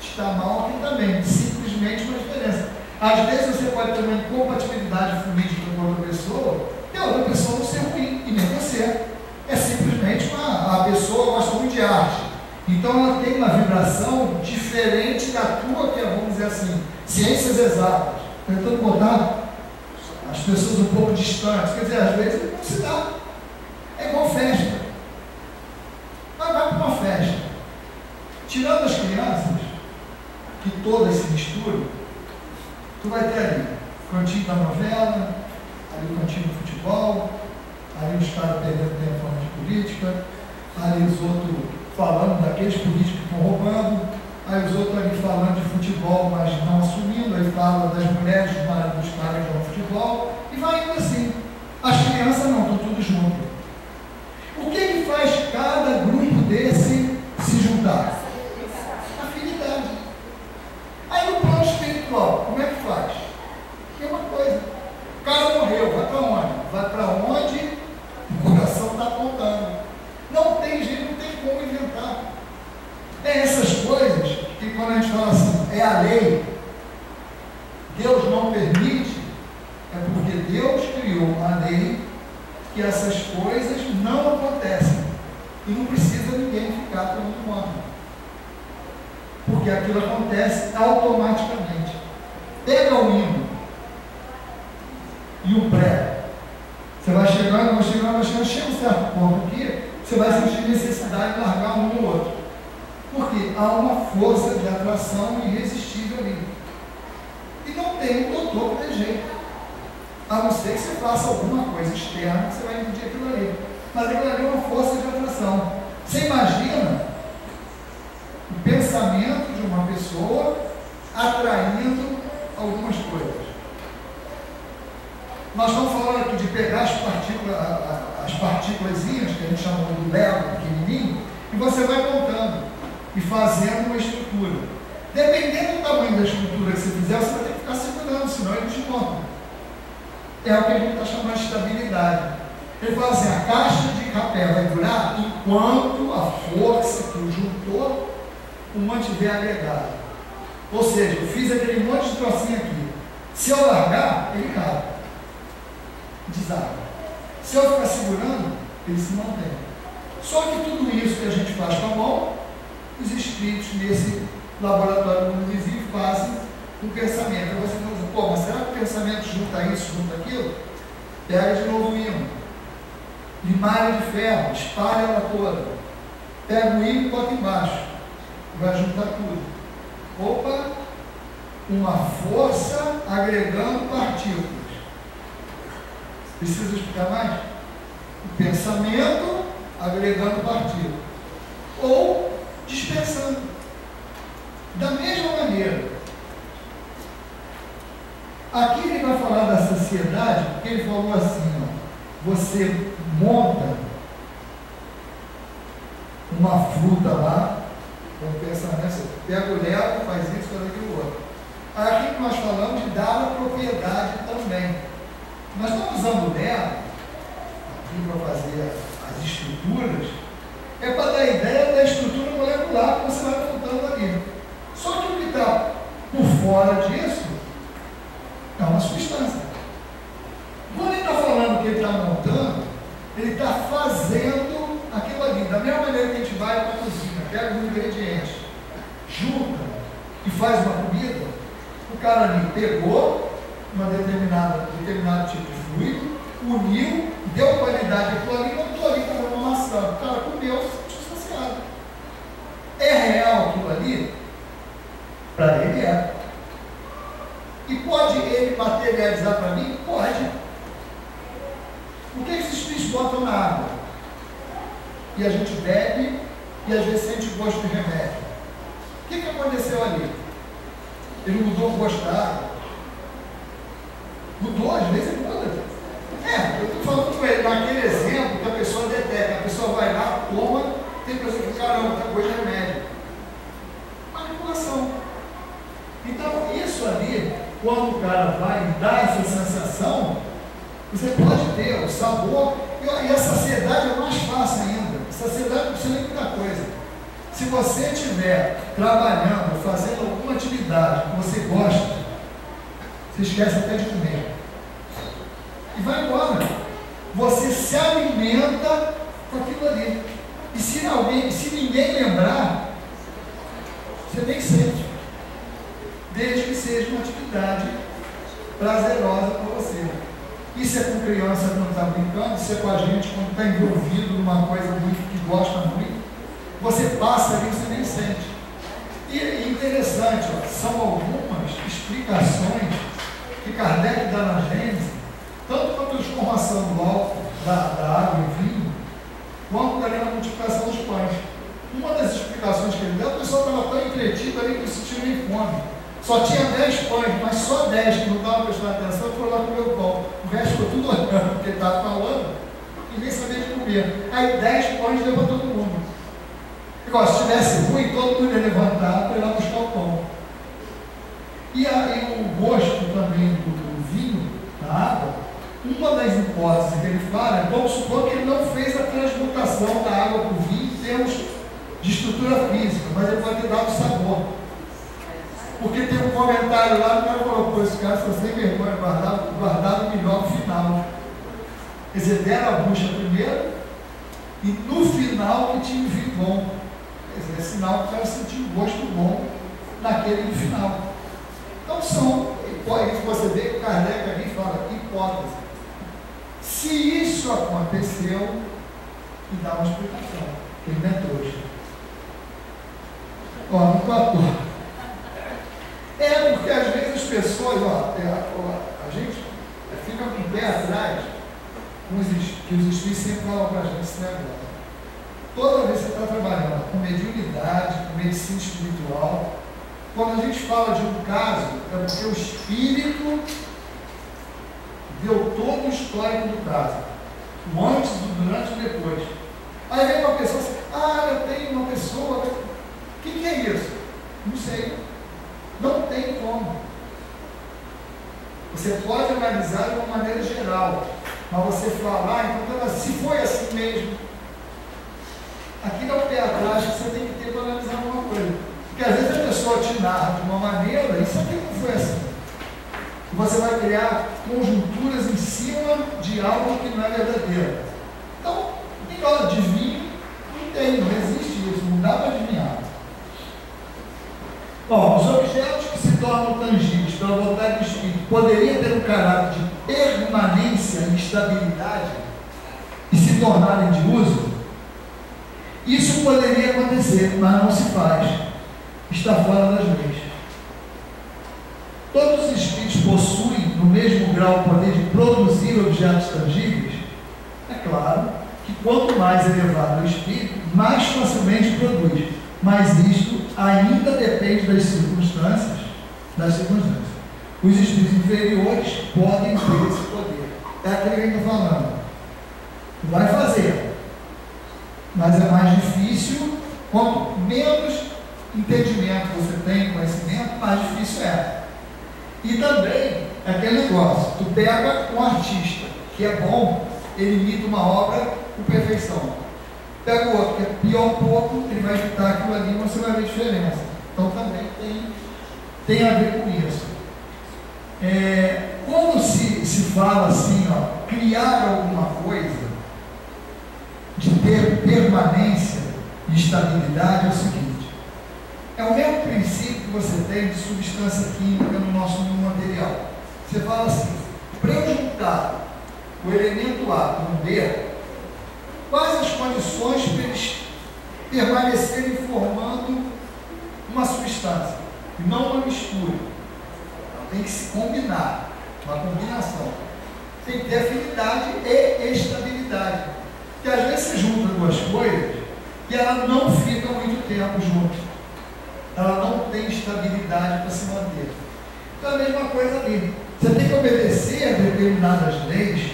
Speaker 2: está mal aqui também, simplesmente uma diferença. Às vezes você pode ter uma incompatibilidade fluídica com outra pessoa e a outra pessoa não ser ruim, e nem você. É simplesmente a pessoa gosta muito de arte. Então ela tem uma vibração diferente da tua, que é, vamos dizer assim, ciências exatas. Tentando botar as pessoas um pouco distantes. Quer dizer, às vezes não se dá. É igual festa. Vai para uma festa. Tirando as crianças, que todas se misturam, tu vai ter ali o cantinho da novela, ali o cantinho do futebol, ali os caras perdendo tempo falando de política, ali os outros falando daqueles políticos que estão roubando, aí os outros ali falando de futebol, mas não assumindo, aí fala das mulheres, dos caras que jogam futebol, e vai indo assim. As crianças não, estão tudo junto. O que faz cada grupo desse se juntar? Afinidade. Aí no plano espiritual, como é que faz? É uma coisa. O cara morreu, vai para onde? Vai para onde o coração está apontando. Não tem jeito, não tem como inventar. É essas coisas que quando a gente fala assim, é a lei, Deus não permite, é porque Deus criou uma lei que essas coisas não acontecem. E não precisa ninguém ficar tomando conta. Porque aquilo acontece automaticamente. Pega o hino e o pré. Você vai chegando, chega um certo ponto aqui, você vai sentir necessidade de largar um no outro. Porque há uma força de atração irresistível ali. E não tem um doutor que dê jeito. A não ser que você faça alguma coisa externa que você vai impedir aquilo ali. Mas aquilo ali é uma força de atração. Você imagina o pensamento de uma pessoa atraindo algumas coisas. Nós estamos falando aqui de pegar as partículas que a gente chama do Lego pequenininho, e você vai montando e fazendo uma estrutura. Dependendo do tamanho da estrutura que você fizer, você vai ter que ficar segurando, senão ele desmonta. É o que a gente está chamando de estabilidade. Ele fala assim, a caixa de rapé vai durar enquanto a força que o juntou o mantiver agregado. Ou seja, eu fiz aquele monte de trocinho aqui. Se eu largar, ele cai. Desarma. Se eu ficar segurando, ele se mantém. Só que tudo isso que a gente faz com a mão, os espíritos nesse laboratório do invisível fazem com o pensamento. Aí você fala assim, pô, mas será que o pensamento junta isso, junta aquilo? Pega de novo o ímã. Limalha de ferro, espalha ela toda. Pega o ímã e bota embaixo. Vai juntar tudo. Opa! Uma força agregando partículas. Precisa explicar mais? O pensamento agregando partículas. Ou dispersando. Da mesma maneira. Aqui ele vai falar da saciedade, porque ele falou assim, ó, você monta uma fruta lá, com o pensamento, você pega o Lego, faz isso, faz aquilo outro. Aqui nós falamos de dar a propriedade também. Nós estamos usando o Lego aqui para fazer as estruturas, é para dar a ideia da estrutura molecular que você vai montando ali. Só que o que está por fora disso é uma substância. Quando ele está falando que ele está montando, ele está fazendo aquilo ali. Da mesma maneira que a gente vai para a cozinha, pega os ingredientes, junta e faz uma comida, o cara ali pegou uma determinado tipo de fluido, uniu, deu qualidade àquilo ali, montou ali para uma maçã. O cara comeu, se sentiu saciado. É real aquilo ali? Para ele é. E pode ele materializar para mim? Pode. O que esses espíritos botam na água? E a gente bebe e às vezes sente gosto de remédio. O que aconteceu ali? Ele mudou o gosto da água? Mudou, às vezes ele muda. Eu estou falando com ele, naquele exemplo que a pessoa detecta, a pessoa vai lá, toma, tem pessoa que caramba, tá gosto de remédio. Manipulação. Então, isso ali, quando o cara vai dar essa sensação, você pode ter o sabor, e a saciedade é mais fácil ainda. A saciedade não precisa nem muita coisa. Se você estiver trabalhando, fazendo alguma atividade que você gosta, você esquece até de comer. E vai embora. Você se alimenta com aquilo ali. E se ninguém lembrar, você nem sente. Desde que seja uma atividade prazerosa para você. Isso é com criança quando está brincando, isso é com a gente quando está envolvido numa coisa muito que gosta muito. Você passa ali, você nem sente. E interessante, ó, são algumas explicações que Kardec dá na Gênese, tanto para a transformação do álcool, da água em vinho, quanto também na multiplicação dos pães. Uma das explicações que ele deu, a pessoa estava tão entretida ali que não sentia nem fome. Só tinha 10 pães, mas só 10 que não estavam prestando atenção, foram lá comer o pão. O resto ficou tudo olhando, porque ele estava falando, e nem sabia de comer. Aí 10 pães deu para todo mundo. Igual, se estivesse ruim, todo mundo ia levantar para ir lá buscar o pão. E aí o gosto também do vinho, da água, uma das hipóteses que ele fala é, vamos supor que ele não fez a transmutação da água para o vinho em termos de estrutura física, mas ele pode ter dado sabor. Porque tem um comentário lá, o cara falou, pô, esse cara foi sem vergonha, guardado melhor no final. Quer dizer, deram a bucha primeiro e no final que tinha um vinho bom. Quer dizer, é sinal que o cara sentiu um gosto bom naquele final. Então são, você vê que o Kardec ali fala, hipótese. Se isso aconteceu, e dá uma explicação, ele não é trouxa. Ó, no 14. É porque às vezes as pessoas, a gente fica com o pé atrás, que os espíritos sempre falam para a gente esse negócio. Toda vez que você está trabalhando com mediunidade, com medicina espiritual, quando a gente fala de um caso, é porque o espírito deu todo o histórico do caso, o antes, o durante e o depois. Aí vem uma pessoa assim, eu tenho uma pessoa, o que é isso? Não sei, não tem como. Você pode analisar de uma maneira geral, mas você falar, então, se foi assim mesmo, aqui dá um pé atrás que você tem que ter para analisar alguma coisa. Porque às vezes a pessoa te narra de uma maneira, isso aqui não foi assim. E você vai criar conjunturas em cima de algo que não é verdadeiro. Então, igual adivinho, não existe isso, não dá para adivinhar. Bom, os objetos que se tornam tangíveis pela vontade do Espírito poderiam ter um caráter de permanência e estabilidade e se tornarem de uso? Isso poderia acontecer, mas não se faz. Está fora das leis. Todos os espíritos possuem, no mesmo grau, o poder de produzir objetos tangíveis? É claro que quanto mais elevado o espírito, mais facilmente produz. Mas isto ainda depende das circunstâncias. Os espíritos inferiores podem ter esse poder. É aquilo que a gente está falando. Vai fazer. Mas é mais difícil, quanto menos entendimento você tem, conhecimento, mais difícil é. E também é aquele negócio, tu pega um artista que é bom, ele imita uma obra com perfeição. Pega o outro que é pior um pouco, ele vai imitar aquilo ali, você vai ver a diferença. Então também tem a ver com isso. Quando se fala assim, criar alguma coisa, de ter permanência e estabilidade, é o seguinte: é o mesmo princípio que você tem de substância química no nosso mundo material. Você fala assim, para eu juntar o elemento A com o B, quais as condições para eles permanecerem formando uma substância, e não uma mistura? Então, tem que se combinar, uma combinação. Tem que ter afinidade e estabilidade. Porque às vezes você junta duas coisas e elas não ficam muito tempo juntas. Ela não tem estabilidade para se manter. Então é a mesma coisa ali. Você tem que obedecer a determinadas leis,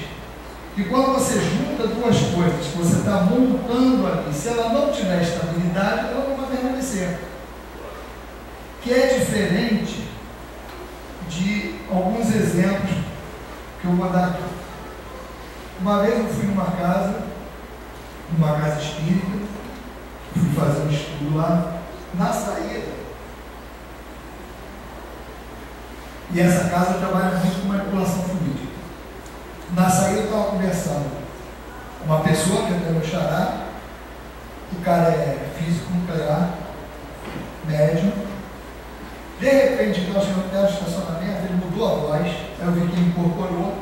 Speaker 2: e quando você junta duas coisas que você está montando ali, se ela não tiver estabilidade, ela não vai permanecer. Que é diferente de alguns exemplos que eu vou dar aqui. Uma vez eu fui numa casa espírita, fui fazer um estudo lá. Na saída, e essa casa trabalha muito com manipulação fluídica. Na saída eu estava conversando com uma pessoa que é meu xará, o cara é físico nuclear, médium. De repente, nós chegamos até o estacionamento, ele mudou a voz, aí eu vi que ele incorporou,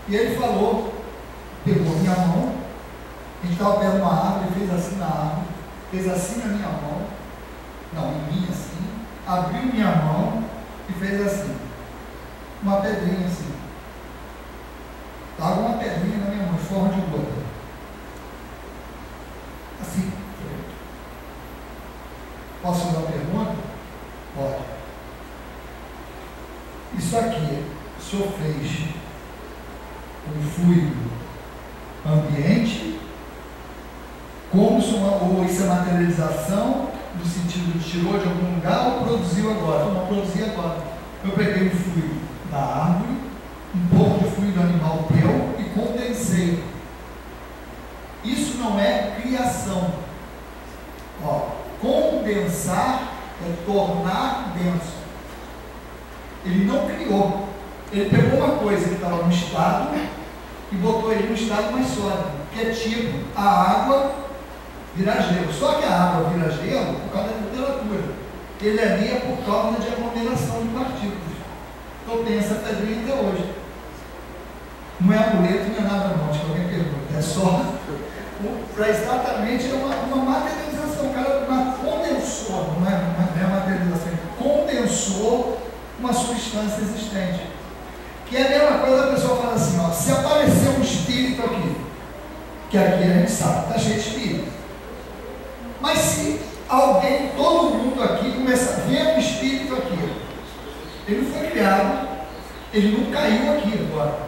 Speaker 2: e ele falou, pegou minha mão, a gente estava perto de uma árvore, ele fez assim na árvore, fez assim na minha mão, não, em mim assim, abriu minha mão e fez assim, uma pedrinha assim. Estava uma pedrinha na minha mão, em forma de gota. Assim. Posso fazer uma pergunta? Pode. Isso aqui, o senhor fez um fluido ambiente, como isso é materialização, no sentido de tirou de algum lugar ou produziu agora? Não produzi agora. Eu peguei o fluido da árvore, um pouco de fluido animal teu e condensei. Isso não é criação. Condensar é tornar denso. Ele não criou. Ele pegou uma coisa que estava no estado e botou ele no estado mais sólido, que é tipo a água virar gelo. Só que a água vira gelo por causa da temperatura. Ele ali é por causa de aglomeração de partículas. Então tem essa pedrinha até hoje. Não é amuleto, não é nada não, de qualquer pergunta. É só para exatamente uma materialização. O cara condensou, não é materialização, condensou uma substância existente. Que é a mesma coisa, a pessoa fala assim, se aparecer um espírito aqui, que aqui a gente sabe, está cheio de espírito. Mas se alguém, todo mundo aqui, começar a ver um espírito aqui, ele não foi criado, ele não caiu aqui agora.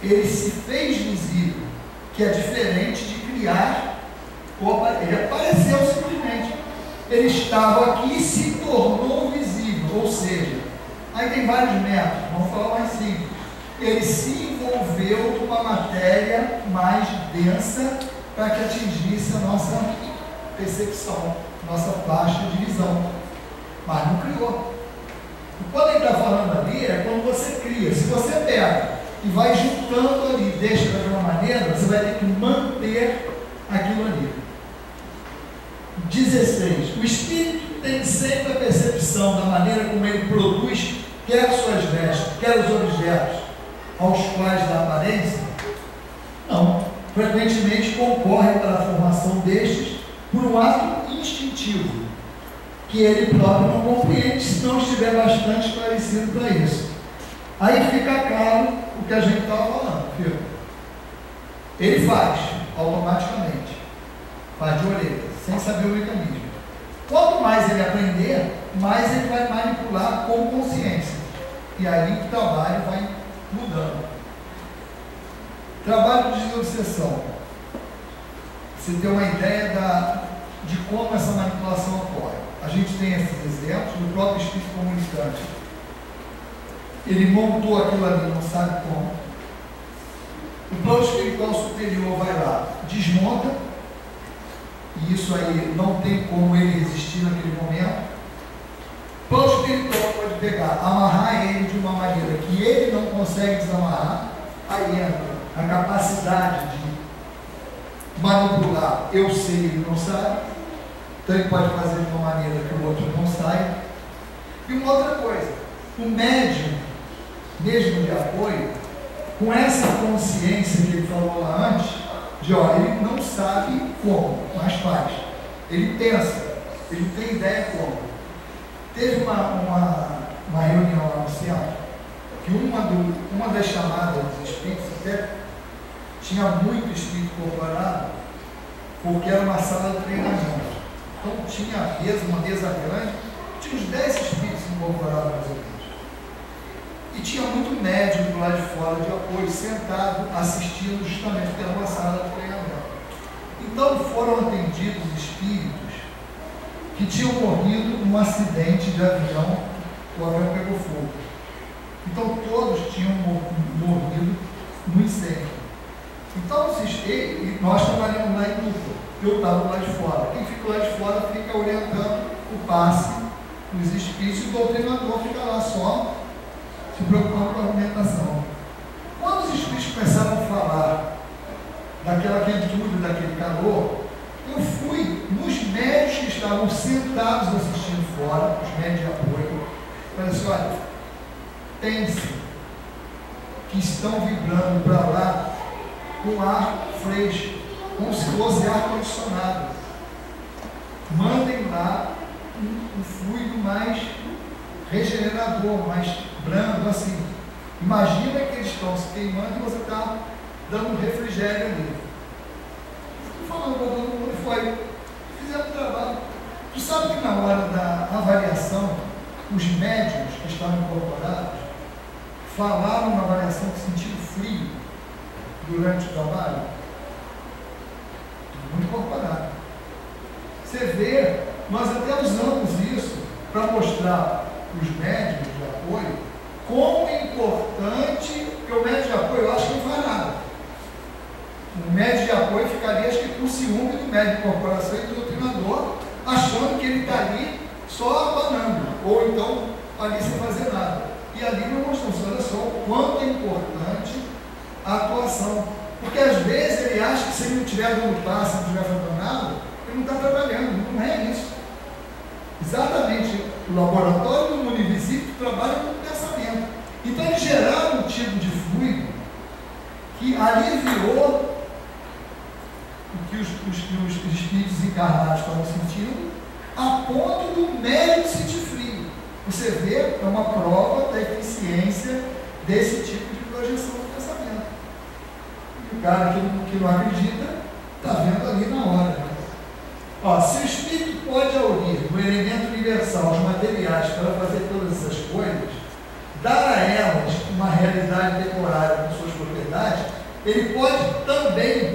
Speaker 2: ele se fez visível, que é diferente de criar, ele apareceu simplesmente. Ele estava aqui e se tornou visível, ou seja, aí tem vários métodos, vamos falar mais simples. Ele se envolveu numa matéria mais densa para que atingisse a nossa percepção, nossa faixa de visão, mas não criou. E quando ele está falando ali, é quando você cria. Se você pega e vai juntando ali, deixa de alguma maneira, você vai ter que manter aquilo ali. 16. O espírito tem sempre a percepção da maneira como ele produz, quer suas vestes, quer os objetos aos quais dá aparência? Não. Frequentemente concorre para a formação destes por um ato instintivo, que ele próprio não compreende se não estiver bastante esclarecido para isso. Aí fica claro o que a gente estava falando, viu? Ele faz automaticamente, faz de orelha, sem saber o mecanismo. Quanto mais ele aprender, mais ele vai manipular com consciência. E aí o trabalho vai mudando. Trabalho de desobsessão. Você tem uma ideia de como essa manipulação ocorre. A gente tem esses exemplos do próprio espírito comunicante. Ele montou aquilo ali, não sabe como. O plano espiritual superior vai lá, desmonta, e isso aí não tem como ele resistir naquele momento. O plano espiritual pode pegar, amarrar ele de uma maneira que ele não consegue desamarrar, aí entra a capacidade de manipular, eu sei, ele não sabe, então ele pode fazer de uma maneira que o outro não saiba. E uma outra coisa, o médium, mesmo de apoio, com essa consciência que ele falou lá antes, de ó, ele não sabe como, mas faz. Ele pensa, ele não tem ideia como. Teve uma reunião lá no centro, que uma das chamadas dos espíritos até tinha muito espírito incorporado, porque era uma sala de treinamento. Então tinha uma mesa grande, tinha uns 10 espíritos incorporados mais ou menos. E tinha muito médium do lado de fora de apoio, sentado, assistindo justamente porque era uma sala de treinamento. Então foram atendidos espíritos que tinham morrido num acidente de avião, o avião pegou fogo. Então todos tinham morrido no incêndio. Então nós trabalhamos lá em dupla. Eu estava lá de fora. Quem fica lá de fora fica orientando o passe dos espíritos e o doutrinador fica lá só se preocupando com a argumentação. Quando os espíritos começaram a falar daquela quentude, daquele calor, eu fui nos médios que estavam sentados assistindo fora, os médios de apoio, falei assim, olha, pense que estão vibrando para lá com ar fresco, como se fosse ar-condicionado. Mandem lá um fluido mais regenerador, mais brando, assim. Imagina que eles estão se queimando e você está dando refrigério ali. Estou falando para todo mundo, foi. Fizeram o trabalho. Tu sabe que na hora da avaliação, os médicos que estavam incorporados falaram na avaliação que sentiram frio durante o trabalho? Muito incorporado. Você vê, nós até usamos isso para mostrar os médicos de apoio como é importante, porque o médico de apoio eu acho que não faz nada. O médico de apoio ficaria, acho que, com ciúme do médico de corporação e do doutrinador, achando que ele está ali só abanando, ou então ali sem fazer nada. E ali nós mostramos, olha só, o quanto é importante a atuação. Porque às vezes ele acha que se ele não estiver dando passe, não estiver fazendo nada, ele não está trabalhando, não é isso. Exatamente, o laboratório do mundo invisível trabalha com pensamento. Então eles geraram um tipo de fluido que aliviou o que os espíritos encarnados estavam sentindo, a ponto do médium sentir frio. Você vê, é uma prova da eficiência desse tipo de projeção do pensamento. E o cara que não acredita está vendo ali na hora. Ó, se o espírito pode aurir no elemento universal os materiais para fazer todas essas coisas, dar a elas uma realidade temporária com suas propriedades, ele pode também